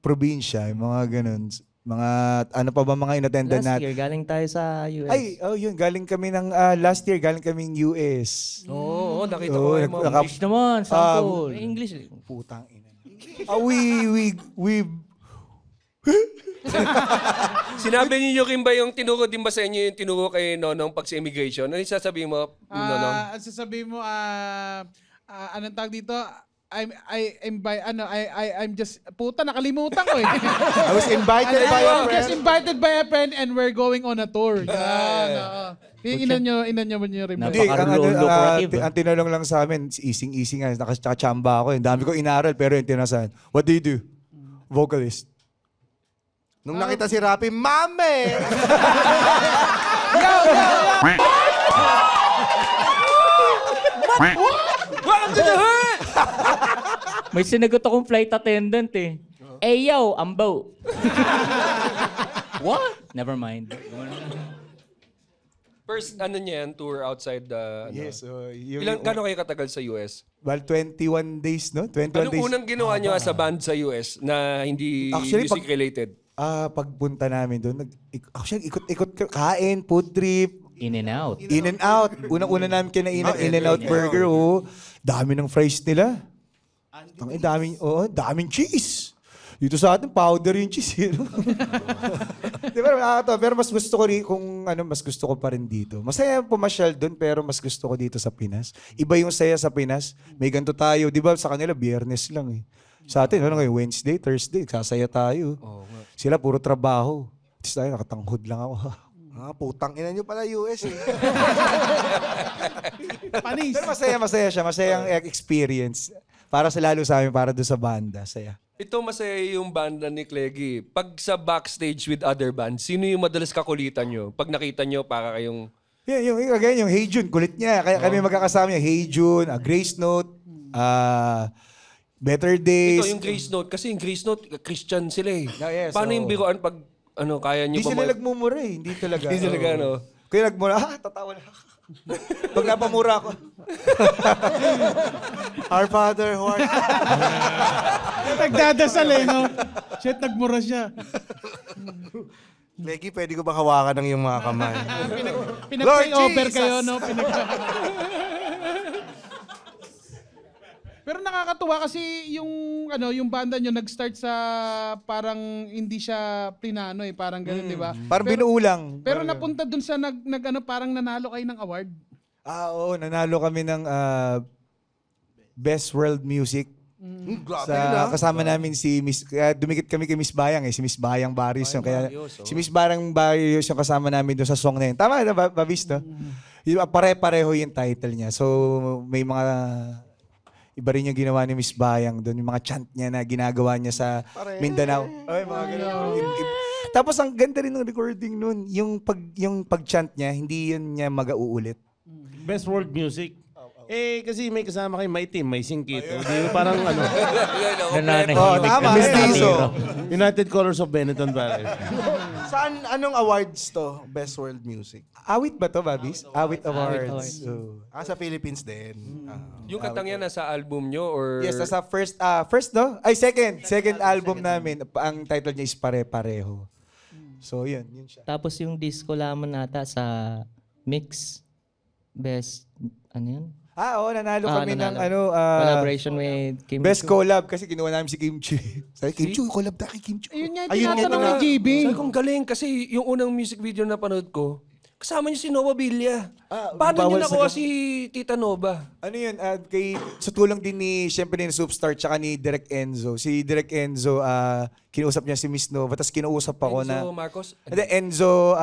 probinsya, yung mga ganun. Mga, ano pa ba mga inattendan
Last
natin?
year, galing tayo sa US.
Ay, yun. Galing kami ng, last year, galing kaming US.
Oo, nakita ko yung mga
English naman, sample. English.
Putang ina. We
Sinabi niyo Kim ba yung tinuro din ba sa inyo yung tinuro kay Nonong pag sa immigration? Ano yung sasabihin mo, Nonong?
Ang sasabihin mo, anong tawag dito? I'm just, puta, nakalimutan ko eh.
I was invited by a friend.
Just invited by a friend and we're going on a tour. Yan. Inan nyo rin.
Hindi, ang tinanong lang sa amin, easing-easing nga, nakachamba ako. Ang dami ko inaral, pero yung tinasahan, what do you do? Vocalist.
Nung nakita si Rapi, Mame!
Welcome to the hood!
May sinagot akong flight attendant eh. Hey yo, ambo. What? Never mind.
First, ano niya yan, tour outside the...
Yes.
Gano'n kayo katagal sa US?
Well, 21 days, no? 21
Anong
days.
unang ginawa niyo as a band sa US na hindi
Actually,
music-related?
Pagpunta namin doon, actually, ikot-ikot, kain, food trip.
In and out.
In and out. Unang-una namin kinainan, in and out burger, Dami ng fries nila. Daming cheese. Dito sa atin, powder yung cheese. Pero mas gusto ko rin, mas gusto ko pa rin dito. Masaya pumasyal doon, pero mas gusto ko dito sa Pinas. Iba yung saya sa Pinas. May ganito tayo. Di ba sa kanila, Biyernes lang eh. Sa atin, Wednesday, Thursday, sasaya tayo. Sila puro trabaho. Tapos tayo, nakatanghod lang ako.
Putang ina nyo pala US eh.
Panis.
Pero masaya siya. Masayang experience. Para lalo sa amin, para doon sa banda. Saya.
Ito masaya yung banda ni Cleggy. Pag sa backstage with other bands, sino yung madalas kakulitan nyo? Pag nakita nyo, para kayong...
Yung Hey June, kulit niya. Kaya kami magkakasama niya. Hey June, Grace Note, Better Days.
Ito yung Grace Note. Kasi yung Grace Note, Christian sila eh.
Yes,
Paano yung biroan pag kaya nyo
Hindi sila nagmumura eh. Hindi talaga.
Hindi talaga, no?
Kaya nagmura, tatawa lang. Pag napamura ako.
Our Father who art...
Nagdadasal eh, no? Shit, nagmura siya.
Leggy, pwede ko ba hawakan ng iyong mga kamay?
Pinag-pray over kayo, no? Pero nakakatuwa kasi yung banda nyo nag-start sa parang hindi siya plinano eh, parang gano'n, di ba?
Parang binuulang.
Pero napunta dun sa parang nanalo kayo ng award.
Oo, nanalo kami ng Best World Music. Kasama namin si Miss, kaya dumikit kami kay Miss Bayang si Miss Bayang Barrios. Kaya si Miss Bayang Barrios yung kasama namin doon sa song na yun. Tama na, Babis, no? Pare-pareho yung title niya. So, may mga... Iba rin yung ginawa ni Miss Bayang doon, yung mga chant niya na ginagawa niya sa Mindanao. Ay, mga ganun. Tapos ang ganda rin ng recording noon, yung pag-chant niya, hindi yun niya mag-uulit.
Best World Music. Kasi may kasama kayo, may team, may singkit. Parang
Tama.
United Colors of Benetton Valley.
Saan, anong awards to? Best World Music?
Awit ba to, Babis? Awit Awards.
Sa Philippines din.
Yung katang yan nasa album nyo or...
Yes, nasa first no? Ay, second album namin. Ang title niya is Pare-Pareho. So, yun siya.
Tapos yung disco lamang nata sa Mix Best, ano yun?
Nanalo kami ng
collaboration with Kim
Best
Chu.
collab kasi kinuha namin si Kim Chu. Sabi, Kim Chu, collab tayo kay Kim Chu.
Ayun nga, tinatanong ni GB.
Sabi kong galing kasi yung unang music video na panood ko, kasama niyo si Nova Villa. Paano niyo nakuha si Tita Nova?
Ano yun? Sa tulong din siyempre ni Superstar tsaka ni Direk Enzo. Si Direk Enzo, kinausap niya si Miss Nova. Tapos kinausap ako
Enzo Marcos?
Enzo...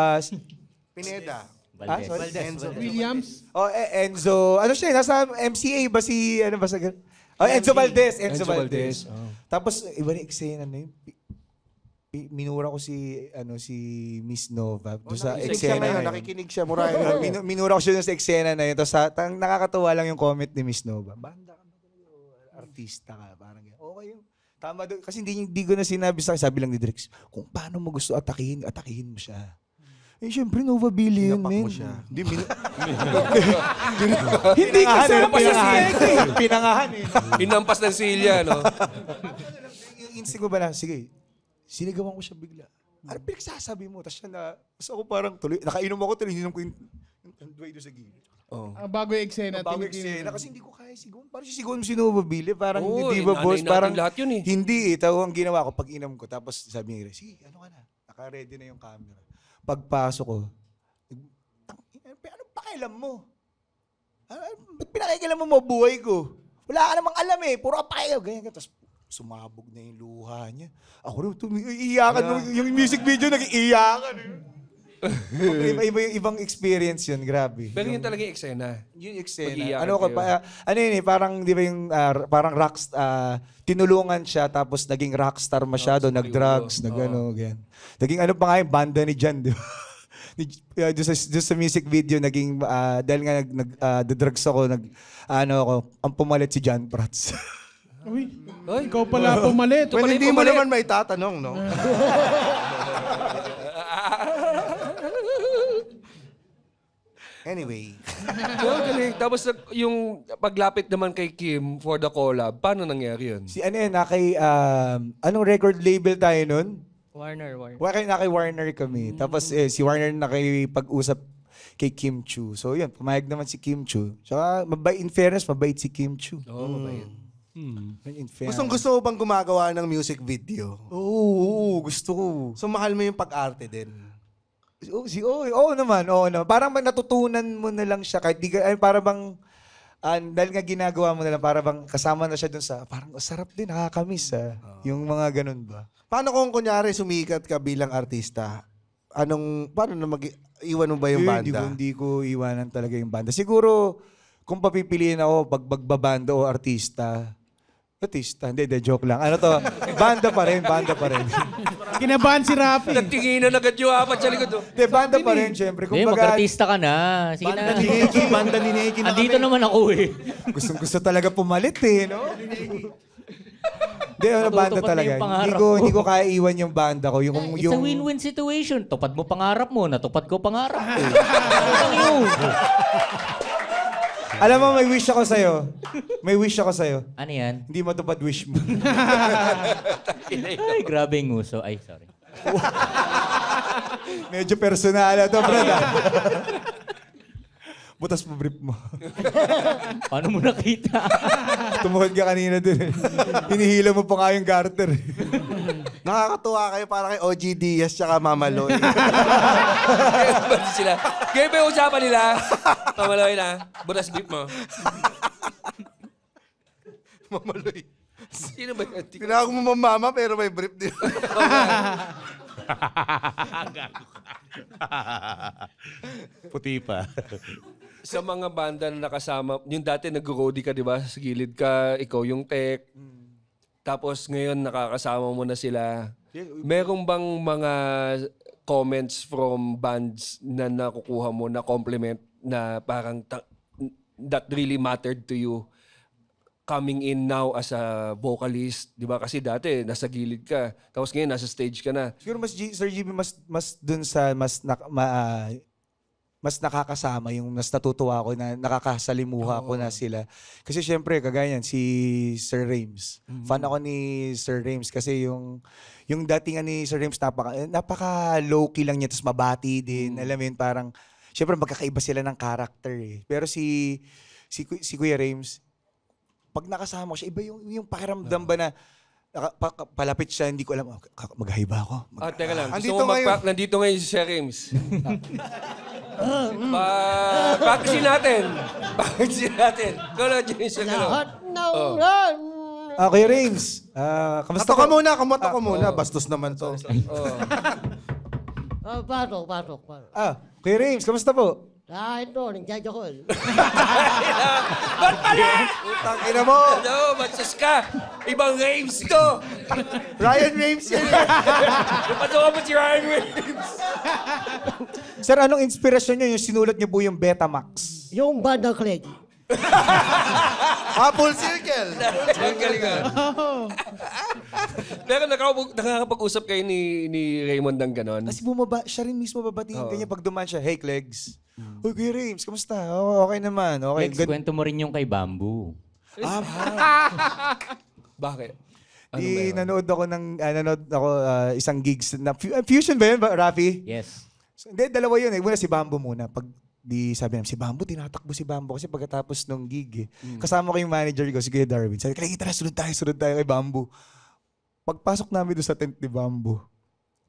Pineda.
Enzo Williams.
Enzo. Ano siya? Nasa MCA ba si... Ano ba sa... Enzo Valdez. Enzo Valdez. Tapos, iba rin eksena na yun. Minura ko si Miss Nova doon sa eksena na yun.
Nakikinig siya, Muray.
Minura ko siya doon sa eksena na yun. Tapos nakakatuwa lang yung comment ni Miss Nova. Banda ka ba? Artista ka. Parang okay yun. Tama doon. Kasi hindi ko na sinabi sa akin. Sabi lang ni Drex, kung paano mo gusto atakihin mo siya. Eh, syempre, Nova Billy yun, men.
Hindi,
Hindi kasama sa Slegi.
Pinangahan eh.
Hinampas ng silya, no?
Yung instinct ko ba na, sige, sinigawan ko siya bigla. Ano pinagsasabi mo? Tapos siya na, tapos ako parang tuloy, nakainom ako tuloy, ininom ko yung handway doon sa gilid.
Bago yung eksena.
Bago yung eksena, kasi hindi ko kaya sigawan. Parang sisigawan mo si Nova Billy, parang hindi ba,
nanay
boss?
natin
Parang
lahat yun eh.
hindi eh. Ito ang ginawa ko pag inom ko. Tapos sabi niya, sige, ano ka na? Naka-ready na yung camera. Pagpasok ko, anong pakialam mo? Ba't pinakikialam mo buhay ko? Wala ka namang alam eh. Puro pakialam. Ganyan. Tapos sumabog na yung luha niya. Ako rin, iiyakan. Yung music video, nag-iiyakan. Iba yung ibang experience yun. Grabe.
Pero yun talaga yung eksena.
Yung eksena.
Mag-iiyakan
Ano ko
kayo.
pa, ano yun eh, parang di ba yung, parang tinulungan siya tapos naging rockstar masyado, nag-drugs, nag-ano, ganyan. Naging ano pa nga yung banda ni Jan, di ba? Doon sa music video, naging, dahil nga nag-drugs ako, ang pumalit si John Prats.
Uy, ikaw pala pumalit.
Well, hindi mo naman may tatanong, no? Anyway.
Galing. Tapos yung paglapit naman kay Kim for the collab, paano nangyari yun?
Si ano yun, anong record label tayo nun?
Warner.
Naki Warner kami. Tapos si Warner nakipag-usap kay Kim Chu. So yun, pumayag naman si Kim Chu. Tsaka in fairness, mabait si Kim Chu.
Oo, mabait.
In fairness.
Gusto mo bang gumagawa ng music video?
Oo, gusto ko.
So mahal mo yung pag-arte din?
Oo naman. Parang natutunan mo na lang siya kahit para bang dahil nga ginagawa mo na lang, para bang kasama na siya dun sa parang sarap din, nakakamiss yung mga ganun ba.
Paano kung kunyari sumikat ka bilang artista? Paano na iwan mo ba yung banda?
Hindi ko iwanan talaga yung banda. Siguro, kung papipiliin ako, pagbabanda o artista, hindi, joke lang. Ano to? Banda pa rin.
Kinabahan si Rafi.
Nagtinginan agad yung apat sa likod.
Hindi, banda pa rin, syempre.
Mag-artista ka na. Sige na.
Banda ni Neki na
Andito naman ako eh.
Gustong-gusto talaga pumalit eh, no? Hindi, banda
Matutupad na
talaga.
yung pangarap
Hindi ko kaya iwan yung banda ko.
It's a win-win situation. Tupad mo pangarap mo, natupad ko pangarap ko. Ano yun?
Alam mo, may wish ako sa'yo.
Ano yan?
Hindi matupad wish mo.
Ay, grabe yung nguso. Ay, sorry.
Medyo personal to, brad. Butas mo brief mo.
Paano mo nakita?
Tumuhod ka kanina dun. Hinihila mo pa nga yung garter. Nakakatuwa kayo para kay OG Diaz tsaka Mama Loy.
Sila. Kaya ba yung usapan nila? Mama Loy na. Butas beef mo.
Mama Loy.
Sino ba yun?
Tinawag mo mama pero may brief din.
Puti pa.
Sa mga banda na nakasama, yung dati nag-roadie ka, di ba? Sa gilid ka, ikaw yung tech. Tapos ngayon nakakasama mo na sila. Merong bang mga comments from bands na nakukuha mo na compliment na parang that really mattered to you coming in now as a vocalist, di ba? Kasi dati nasa gilid ka, tapos ngayon nasa stage ka na.
Siguro Sir GB, mas dun sa mas nakakasama yung mas natutuwa ako na nakakasalimuha ko na sila. Kasi syempre, kagaya yan, si Sir Rames. Fan ako ni Sir Rames kasi yung datingan ni Sir Rames napaka low-key lang niya, tapos mabati din. Alam mo yun, parang, syempre magkakaiba sila ng character eh. Pero si Kuya Rames, pag nakasama ko siya, iba yung pakiramdam ba na palapit siya, hindi ko alam, mag-hi ba ako?
Teka lang. Nandito ngayon si Sir Rames. Practicein natin. Kala, James.
Lahat ng
Kuya Rames, kamusta
Kato ka muna. Bastos naman to.
Pasok.
Kuya Rames, kamusta po?
Ito, nagjajakol.
Ba't pala?
Utang ina mo!
Ano, matsus ka. Ibang Rames to.
Ryan Rames yan.
Napatuwa mo si Ryan Rames.
Sir, anong inspirasyon niyo yung sinulat niyo po yung Betamax?
Yung bandang Clegg.
Full circle.
Ang galing ah. Pero nakakapag-usap kayo ni Raymond ng ganon?
Kasi siya rin mismo babatingin ganyan pag dumaan siya. Hey, Clegs. Uy, Kuya Rames, kamusta? Okay naman. Okay.
Legs, kwento mo rin yung kay Bamboo.
Bakit?
Nanood ako isang gigs na Fusion ba yun, Rafi?
Yes.
Hindi, dalawa yun eh. Una si Bamboo muna. Pag sabi namin, si Bamboo, tinatakbo si Bamboo kasi pagkatapos nung gig kasama ko yung manager ko, si Kuya Darwin. Sabi, kaya tara, sunod tayo kay Bamboo. Pagpasok namin doon sa tent ni Bamboo,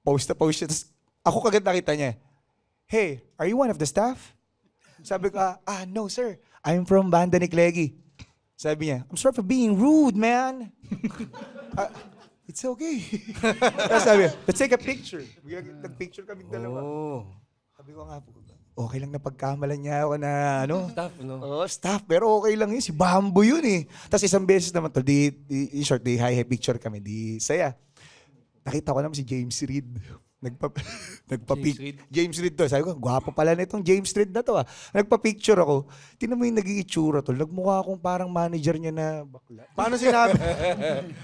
post siya. Tapos ako kagad nakita niya, hey, are you one of the staff? Sabi ko, no sir, I'm from banda ni Cleggy. Sabi niya, I'm sorry for being rude, man. It's okay. Tapos sabi, let's take a picture. Nag-picture kami dalawa. Sabi ko nga, okay lang na pagkamalan niya ako na
Staff, no?
Staff, pero okay lang yun. Si Bamboo yun eh. Tapos isang beses naman to, in short, high picture kami. Saya. Nakita ko naman si James Reid. James Reid to. Sabi ko, gwapo pala na itong James Reid na to. Nagpa-picture ako. Tingnan mo yung nag-iitsura to. Nagmukha akong parang manager niya na bakla.
Paano sinabi?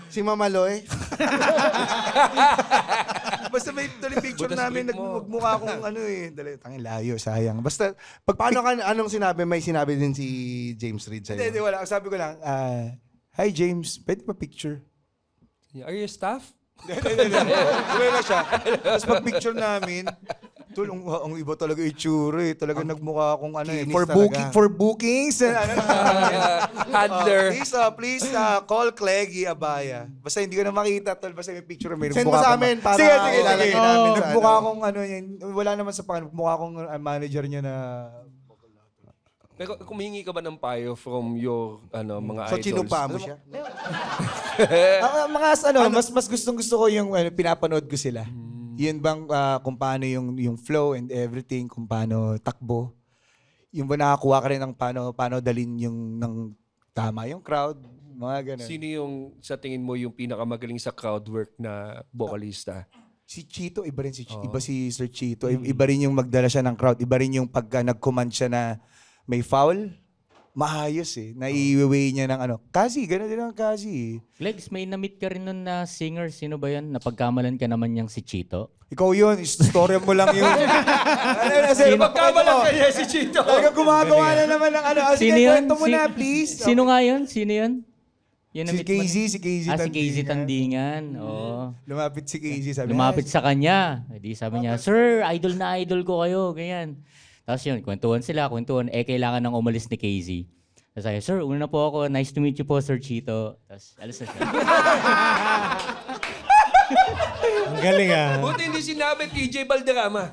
Si Mama Loy?
Basta may tuloy picture namin, nagmukha akong tangin layo, sayang. Basta,
anong sinabi? May sinabi din si James Reid sa'yo?
Hindi, wala. Sabi ko lang, hi James, pwede pa picture?
Are you staff?
Wala siya. Tapos pag-picture namin, ang iba talaga itsura eh. Talaga nagmukha akong for bookings.
Handler.
Please call Cleggy Abaya. Basta hindi ko na makita tol. Basta may picture may
send mo sa amin para
sige. Nagmukha akong wala naman sa pangalan. Nagmukha akong manager niya na.
Pero kumihingi ka ba ng payo from your mga idols?
So, chinupa mo siya?
Mas gustong-gusto ko yung pinapanood ko sila. Yun bang kung paano yung flow and everything, kung paano takbo. Yung ba nakakuha ka rin ng paano dalin ng tama yung crowd, mga ganun.
Sino yung sa tingin mo yung pinakamagaling sa crowd work na vocalista?
Si Chito, iba rin iba si Sir Chito. Iba rin yung magdala siya ng crowd. Iba rin yung pagka nag-command siya na may foul, maayos eh. Naiiway niya ng Kazi, gano'n din ang Kazi eh.
Legs, may na-meet ka rin nun na singer. Sino ba yan? Napagkamalan ka naman niyang si Chito?
Ikaw yun, story mo lang yun.
Napagkamalan ka niya si Chito.
Talaga gumagawa na naman ng
Sino yun?
Kwento mo na, please.
Sino nga yun? Sino yun?
Si KZ Tandingan.
Si KZ Tandingan. Oo.
Lumapit si KZ, sabi
Lumapit sa kanya. Di sabi niya, sir, idol na idol ko kayo. Ganyan. Tapos yun, kwentuhan. Kailangan nang umalis ni KZ. Tapos sabi, sir, una na po ako. Nice to meet you po, Sir Chito. Tapos, alas na siya.
Ang galing
Buti hindi sinabi TJ Valderrama.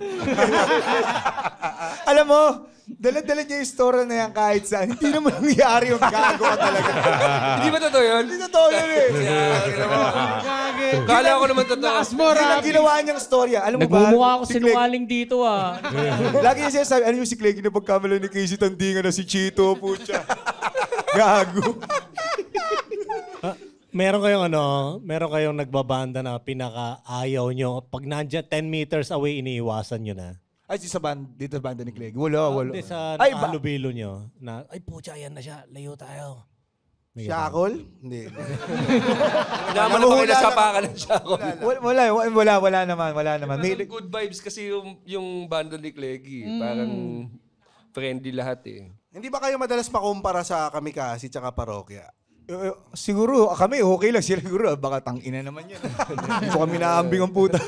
Alam mo, dala-dala niya yung story na yan kahit saan. Hindi naman nangyari yung gago ka talaga.
Hindi ba totoo yun?
Hindi totoo yun eh.
Kala ko naman totoo.
Hindi lang ginawa niyang storya. Alam mo ba?
Nagmumukha ako sinungaling dito
Lagi niya sinasabi, ano yung si Cleggy na pagkamalan ni KZ Tandingan na si Chito, putya. Gago.
Meron kayong nagbabanda na pinaka-ayaw nyo. Pag nandiyan 10 meters away, iniiwasan nyo na.
Ay, dito sa banda ni Cleggy. Wala.
Hindi sa halubilo nyo. Ay, putya, yan na siya. Layo tayo.
Shackle? Hindi.
Naman na pa kayo nasapakan ng shackle.
Wala naman.
May good vibes kasi yung banda ni Cleggy. Parang friendly lahat eh.
Hindi ba kayo madalas makumpara sa Kamikasi tsaka Parokya?
Siguro, kami okay lang. Siguro, baka tangina naman yan. So kami naambing ang puta.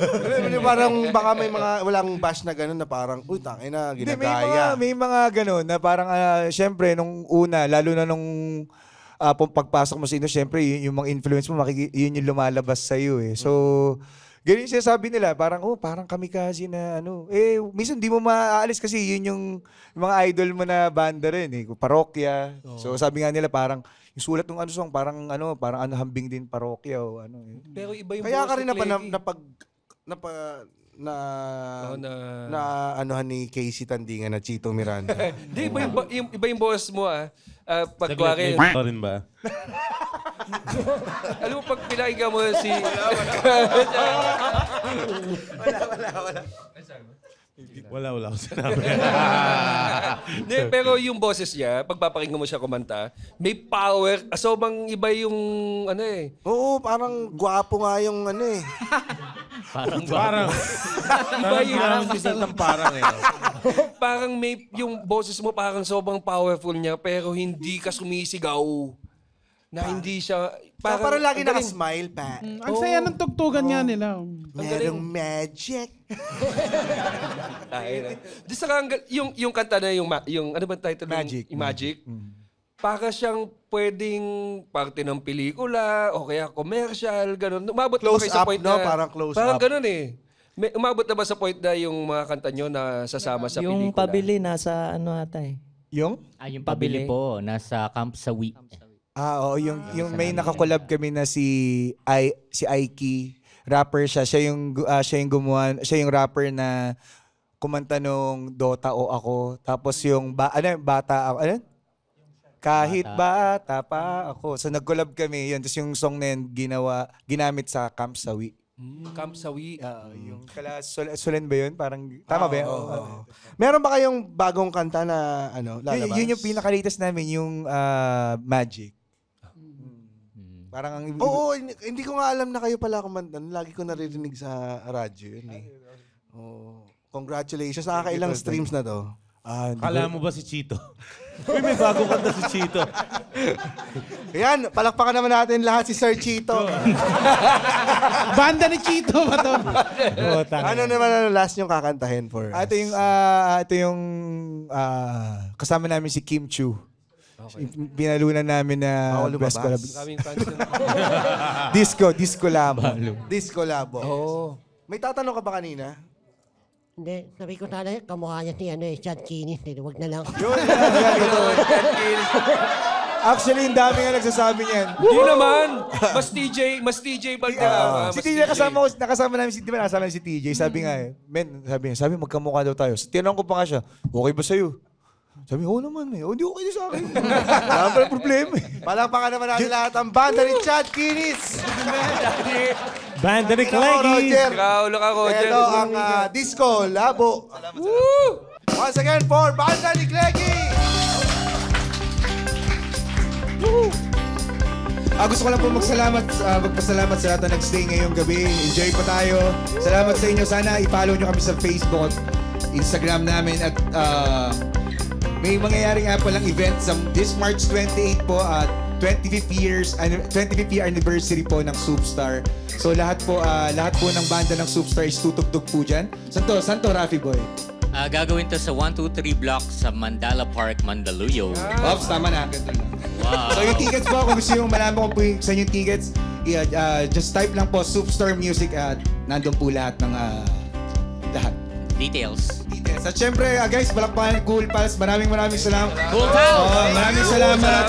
Parang baka may mga walang bash na gano'n na parang, uy, tangina, ginagaya.
May mga gano'n na parang, syempre, nung una, lalo na nung pagpasok mo sa inyo, syempre, yung mga influence mo, yun yung lumalabas sa'yo eh. So, ganyan yung sinasabi nila, parang, parang Kamikasi na minsan di mo maaalis kasi yun yung mga idol mo na banda rin eh, Parokya. So sabi nga nila parang, yung sulat ng song, parang hambing din Parokya o ano.
Pero iba yung
kaya ka rin na anuhan ni Casey Tandingan na Chito Miranda.
Hindi, iba yung boss mo pagkwari.
Saglit, rin ba?
Alam mo, pag pinaiga mo si...
Wala.
Wala akong sinabi.
Pero yung boses niya, pagpapakinggan mo siya kumanta, may power. Sobrang iba yung ano eh.
Oo, parang gwapo nga yung ano eh.
Parang
Parang may yung boses mo parang sobrang powerful niya pero hindi ka sumisigaw. Na hindi siya
Parang lagi naka-smile pa.
Ang saya ng tugtugan nga nila.
Merong magic.
Di saka yung kanta na yung ano ba title?
Magic.
Yung Magic. Para siyang pwedeng parte ng pelikula o kaya commercial, ganun. Umabot na ba kayo sa point
no?
na...
Parang close
parang
up.
ganun eh. Umabot na ba sa point na yung mga kanta nyo na sasama sa
Yung
pelikula?
pabili nasa ano ata eh.
Yung?
Yung pabili po, nasa Camp Sawi.
Oo, yung may nakakolab kami na si Aiki, rapper siya. Siya yung gumawa, siya yung rapper na kumanta nung Dota o Ako. Tapos yung bata ako, kahit bata pa ako. So nag-collab kami yun. Tapos yung song na yun ginamit sa Camp Sawi.
Camp Sawi.
Yung kala Solen ba yun? Parang, tama ba yun?
Meron ba kayong bagong kanta na lalabas?
Yun yung pinaka-latest namin, yung Magic. Parang
Oo, hindi ko nga alam na kayo pala kumanta. Lagi ko naririnig sa radyo yun eh. Congratulations. Nakakailang streams na to.
Kala mo ba si Chito? Uy, may bagong kanta si Chito.
Ayan, palakpakan naman natin lahat si Sir Chito.
Banda ni Chito ba to?
Ano naman last niyong kakantahin for us?
Ito yung kasama namin si Kim Chu. Pinalunan namin na best collab. Disco Labo.
Disco Labo. May tatanong ka ba kanina?
Hindi, sabi ko sana, kamukha niya si Chad Kinis. Huwag na lang.
Actually, yung dami nga nagsasabi niyan.
Hindi naman. Mas TJ Balda.
Si TJ nakasama namin di ba nakasama namin si TJ. Sabi nga sabi magkamukha daw tayo. Tinanong ko pa nga siya, okay ba sa'yo? Sabi, oo naman eh. Hindi okay sa akin. Wala pa problema eh.
Palakpakan naman natin lahat ang banda ni Chad Kinis.
Banda ni Cleggy.
Kaulo ka, Roger.
Ito ang Disco Labo. Once again for banda ni Cleggy.
Gusto ko lang po magpasalamat sa lahat na nag-stay ngayong gabi. Enjoy pa tayo. Salamat sa inyo. Sana i-follow nyo kami sa Facebook, Instagram namin at may mangyayari nga palang event sa this March 28 po at 25th year anniversary po ng Soupstar. So lahat po ng banda ng Soupstar is tutugtog po dyan. Saan to, Rafi Boy?
Gagawin to sa 123 block sa Mandala Park, Mandaluyong.
Ops, tama na.
Wow.
So yung tickets po, kung gusto yung malaman ko po sa inyong tickets, just type lang po Soupstar Music at nandun po lahat ng lahat.
Details.
At syempre, guys, balakpakan Cool Pals. Maraming salamat.
Cool Pals!
Maraming salamat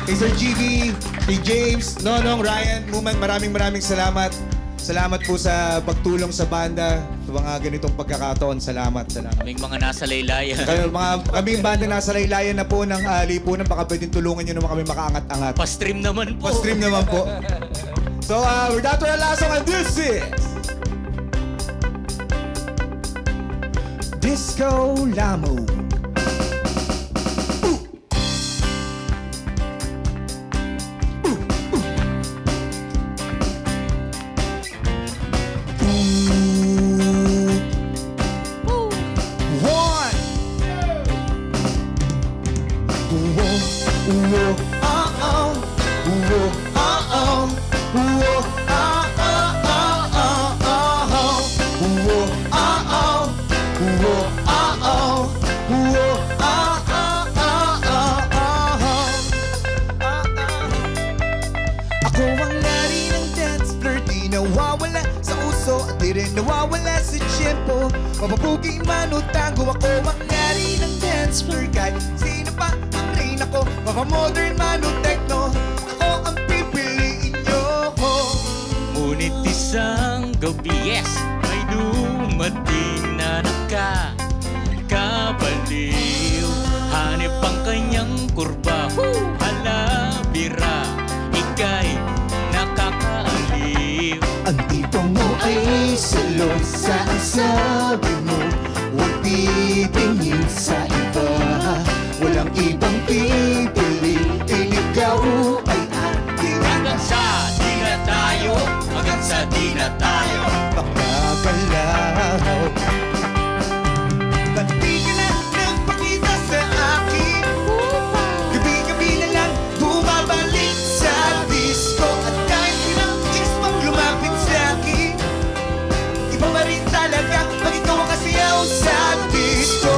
kay Sir GB, kay James, Nonong, Ryan, Muman. Maraming salamat. Salamat po sa pagtulong sa banda sa mga ganitong pagkakataon. Salamat.
Kaming mga nasa laylayan.
Kaming banda nasa laylayan na po ng lipunan. Baka pwedeng tulungan nyo naman kami makaangat-angat.
Pa-stream naman po.
So, we're down to our last song and this is Disco Lamo. Nawawala sa tiyempo, mapapuging manutango. Ako ang nari ng dance floor. Kahit sino pa ang reyna ko, mapamodern manutechno. Ako ang pipiliin nyo ko.
Ngunit isang gabi, yes, may dumating na nakakabaliw. Hanip ang kanyang kurba, halabira, ika'y nakakaaliw.
Ang tipo mo ay selosa, ang sabi mo, huwag titingin sa iba. Walang ibang pipili, ikaw ay aking.
Hanggang sa di na tayo, hanggang sa di na tayo
makakalaw. Ba't di ka na nagpakita sa akin? Gabi-gabi na lang bumabalik sa disco. At kahit ilang chicks pang lumapit sa akin, iba pa rin talaga pag ikaw ang kasayaw sa disco.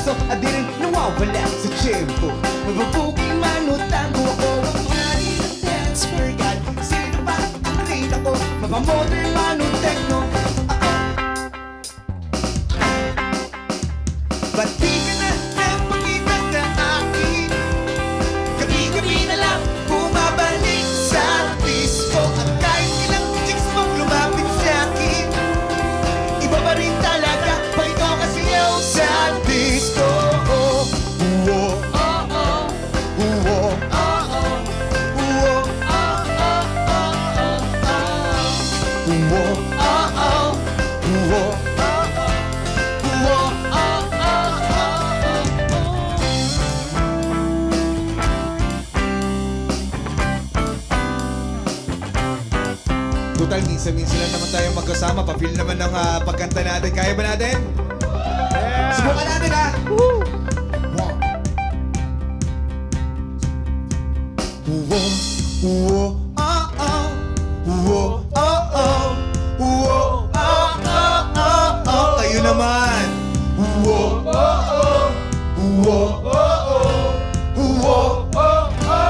At di rin nawawala sa tiyempo. Mababuking manutango ako ang hari ng dance for God. Sino ba ang rin ako? Mapamodern manutechno ako. Ba't di ka na nagpakita sa akin? Gabi-gabi na lang bumabalik sa disco. At kahit ilang chicks pang lumapit sa akin, iba pa rin talaga pag ikaw kasayaw sa disco.
Total, minsan-minsan lang naman tayo magkasama. Pa-feel naman ng pagkanta natin. Kaya ba natin? Yeah! Subukan natin ha! Woo! Kayo naman!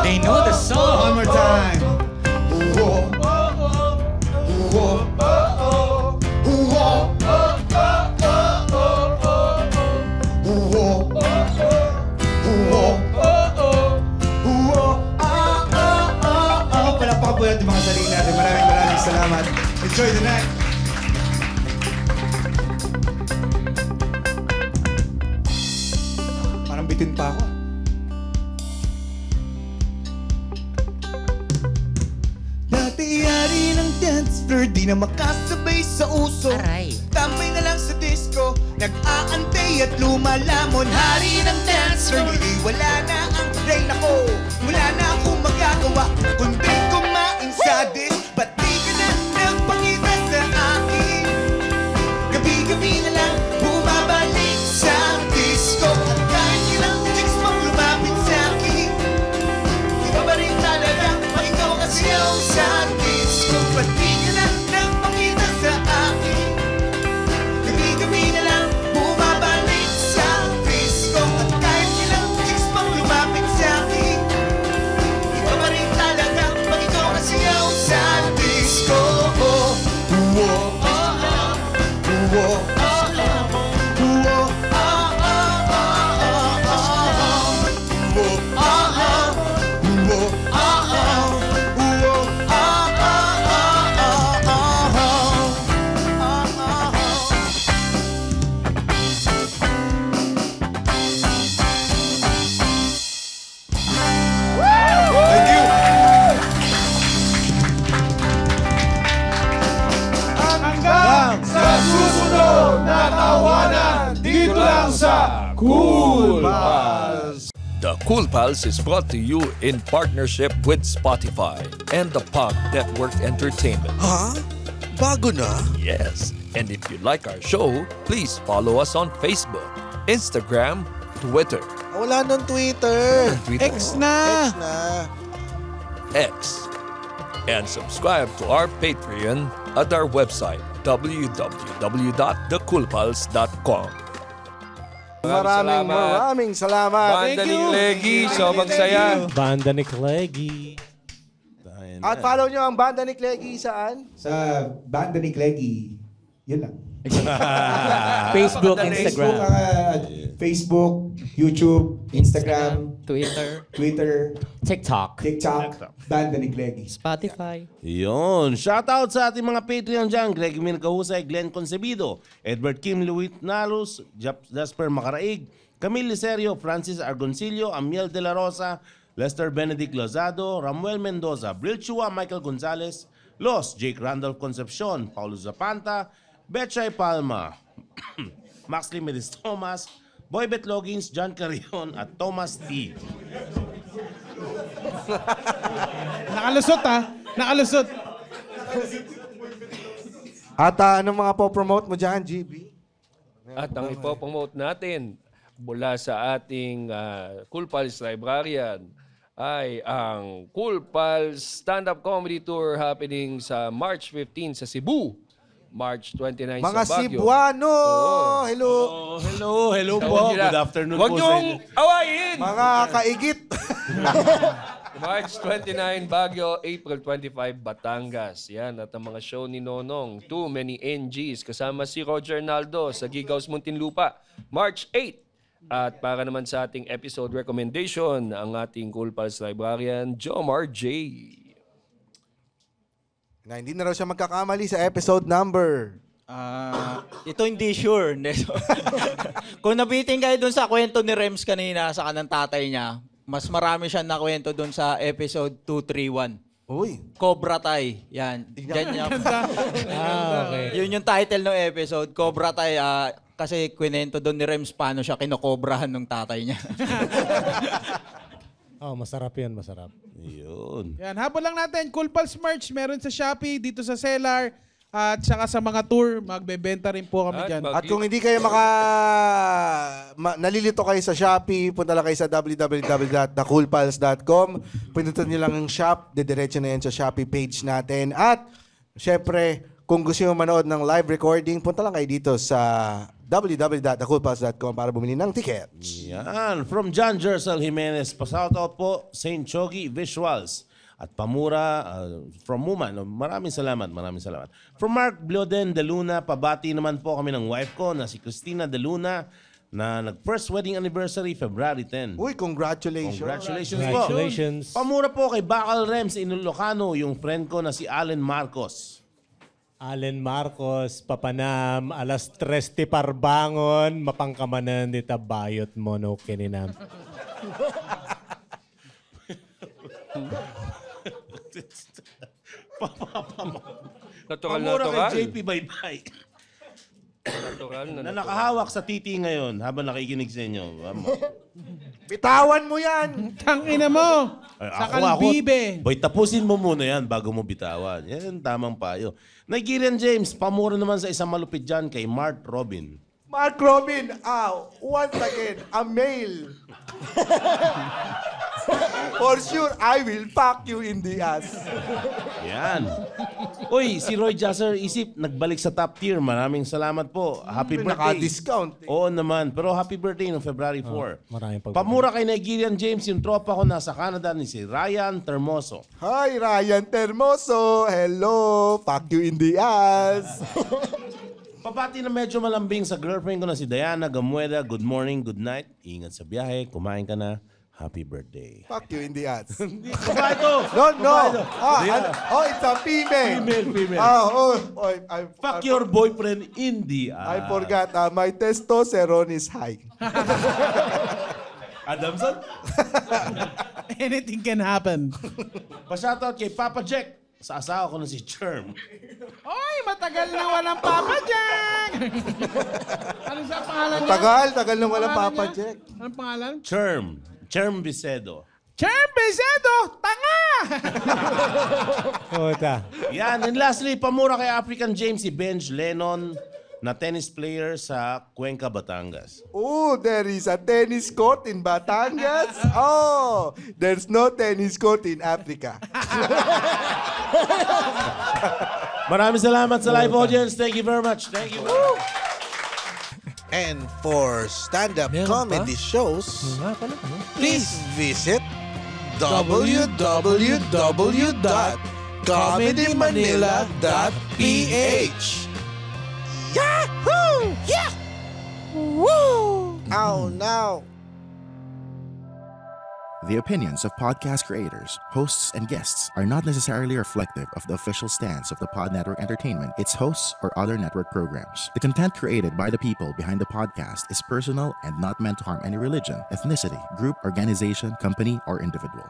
They know the song.
One more time! Palakpakan po natin mga sarili natin. Maraming salamat. Enjoy the night! Parang bitin pa ako.
Dati yari ng dance floor, di na makasabay sa uso. Tambay na lang sa disco, nag-aantay at lumalamon. Hari ng dance floor, wala na ang brain ako. Wala na akong magagawa, kundi kumain sa disc. Ba't di ka na nagpakita sa akin? Gabi-gabi na lang bumabalik sa disco. At kahit ilang chicks pang lumapit sa akin, iba ba rin talaga pag ikaw kasayaw sa disco. Ba't di ka na nagpakita sa akin? Gabi-gabi na lang bumabalik sa disco. At kahit ilang chicks pang lumapit sa akin, iba ba rin talaga pag ikaw kasayaw sa disco.
Thank you!
Hanggang sa susunod na tawanan dito lang sa Cool Pals.
The Cool Pals is brought to you in partnership with Spotify and the Pod Network Entertainment.
Ha? Bago na?
Yes. And if you like our show, please follow us on Facebook, Instagram, Twitter.
Wala nang Twitter.
Twitter.
X na.
X. And subscribe to our Patreon at our website, www.thecoolpals.com.
Maraming salamat.
Banda ni Cleggy, sobrang saya.
Banda ni Cleggy.
At follow nyo ang Banda ni Cleggy saan?
Sa Banda ni Cleggy. Yun lang.
Facebook,
Napakadali.
Instagram.
Facebook, YouTube, Instagram,
Twitter,
TikTok,
Banda ni Gleggy.
Spotify.
Yun. Shoutout sa ating mga Patreon dyan. Greg Min Kahusay, Glenn Concebido, Edward Kim Luit Nalos, Jasper Macaraig, Camille Licerio, Francis Argoncillo, Amiel De La Rosa, Lester Benedict Lozado, Ramuel Mendoza, Bril Chua, Michael Gonzalez, Los, Jake Randolph Concepcion, Paulo Zapanta, Betchay Palma, Maxley Medis Thomas, Boy Bet Logins, John Carrion, at Thomas T.
Nakalusot Nakalusot.
At anong mga po-promote mo dyan, GB?
At ang ipopromote natin mula sa ating Cool Pals Librarian ay ang Cool Pals Stand-Up Comedy Tour happening sa March 15 sa Cebu. March 29
Mga
sa Baguio.
Cebuano!
Oo.
Hello!
Hello po. Good afternoon
Huwag
po
niyong
sa inyo.
awayin!
Mga kaigit!
March 29, Baguio. April 25, Batangas. Yan, at ang mga show ni Nonong. Too Many NGs. Kasama si Roger Naldo sa Gigaws Muntinlupa. March 8. At para naman sa ating episode recommendation, ang ating Cool Pals Librarian, Jomar J.
Na hindi na raw siya magkakamali sa episode number.
Ito hindi sure. Kung nabitin kayo dun sa kwento ni Rems kanina sa kanang tatay niya, mas marami siyang nakwento dun sa episode 231.
Uy.
Cobra Tay. Yan. Yan niya.
Okay.
Yun yung title ng episode. Cobra Tay. Kasi kwento dun ni Rems paano siya kinokobrahan ng tatay niya.
Masarap yan, masarap.
Yun.
Yan, habol lang natin. Cool Pals merch, meron sa Shopee, dito sa Cellar, at saka sa mga tour, magbebenta rin po kami dyan.
At kung hindi kayo nalilito kayo sa Shopee, punta lang kayo sa www.thecoolpals.com. Pindutin nyo lang yung shop, didiretso na yan sa Shopee page natin. At, syempre, kung gusto nyo manood ng live recording, punta lang kayo dito sa www.thecoolpals.com para bumili ng tickets.
Yan. From John Jersel Jimenez, pa-shoutout po, St. Chogi Visuals. At Pamura, from Muman. Maraming salamat. From Mark Bloden de Luna, pabati naman po kami ng wife ko na si Christina de Luna na nag-first wedding anniversary February 10.
Uy, congratulations.
Congratulations po. Pamura po kay Bacal Rems in Ilocano, yung friend ko na si Allen Marcos.
Allen Marcos, papanam, alas 3 parbangon, mapangkamanan dita bayot mo no kininam.
Pamura kay JP Baybay.
Natural
na nakahawak sa titi ngayon habang nakikinig sa inyo.
Bitawan mo yan!
Tangina mo! Sa kalbibe.
Boy, tapusin mo muna yan bago mo bitawan. Yan ang tamang payo. Nigerian James, pamura naman sa isang malupit dyan kay Mark Robin.
Mark Robin, once again, a male. For sure, I will fuck you in the ass.
Yan. Uy, si Roy Jasser Isip, nagbalik sa top tier. Maraming salamat po. Happy birthday.
Naka-discount.
Oo naman. Pero happy birthday no February 4.
Maraming
Pamura kay Nigerian James, yung tropa ko nasa Canada ni si Ryan Termoso.
Hi, Ryan Termoso. Hello. Fuck you in the ass.
Papati na medyo malambing sa girlfriend ko na si Diana Gamueda. Good morning, good night. Ingat sa biyahe. Kumain ka na. Happy birthday.
Fuck you in the ass.
Babae to.
No. It's a female.
Female. Fuck your boyfriend in the ass.
I forgot. My testosterone is high.
Adamson?
Anything can happen.
Pa-shoutout kay Papa Jack sa asawa ko na si Cherm.
Oy, matagal na walang Papa Jack! Ano sa pangalan niya?
Tagal na walang Papa Jack.
Anong pangalan?
Cherm Bicedo.
Cherm Bicedo! Tanga!
Puta.
Yan. And lastly, pamura kay African James si Benj Lennon na tennis player sa Cuenca, Batangas.
Oh, there is a tennis court in Batangas? Oh, there's no tennis court in Africa.
Maraming salamat sa live audience. Thank you very much. Thank you.
And for stand-up comedy shows, please visit www.comedymanila.ph. Yeah! Woo! Oh, no.
The opinions of podcast creators, hosts, and guests are not necessarily reflective of the official stance of the Pod Network Entertainment, its hosts, or other network programs. The content created by the people behind the podcast is personal and not meant to harm any religion, ethnicity, group, organization, company, or individual.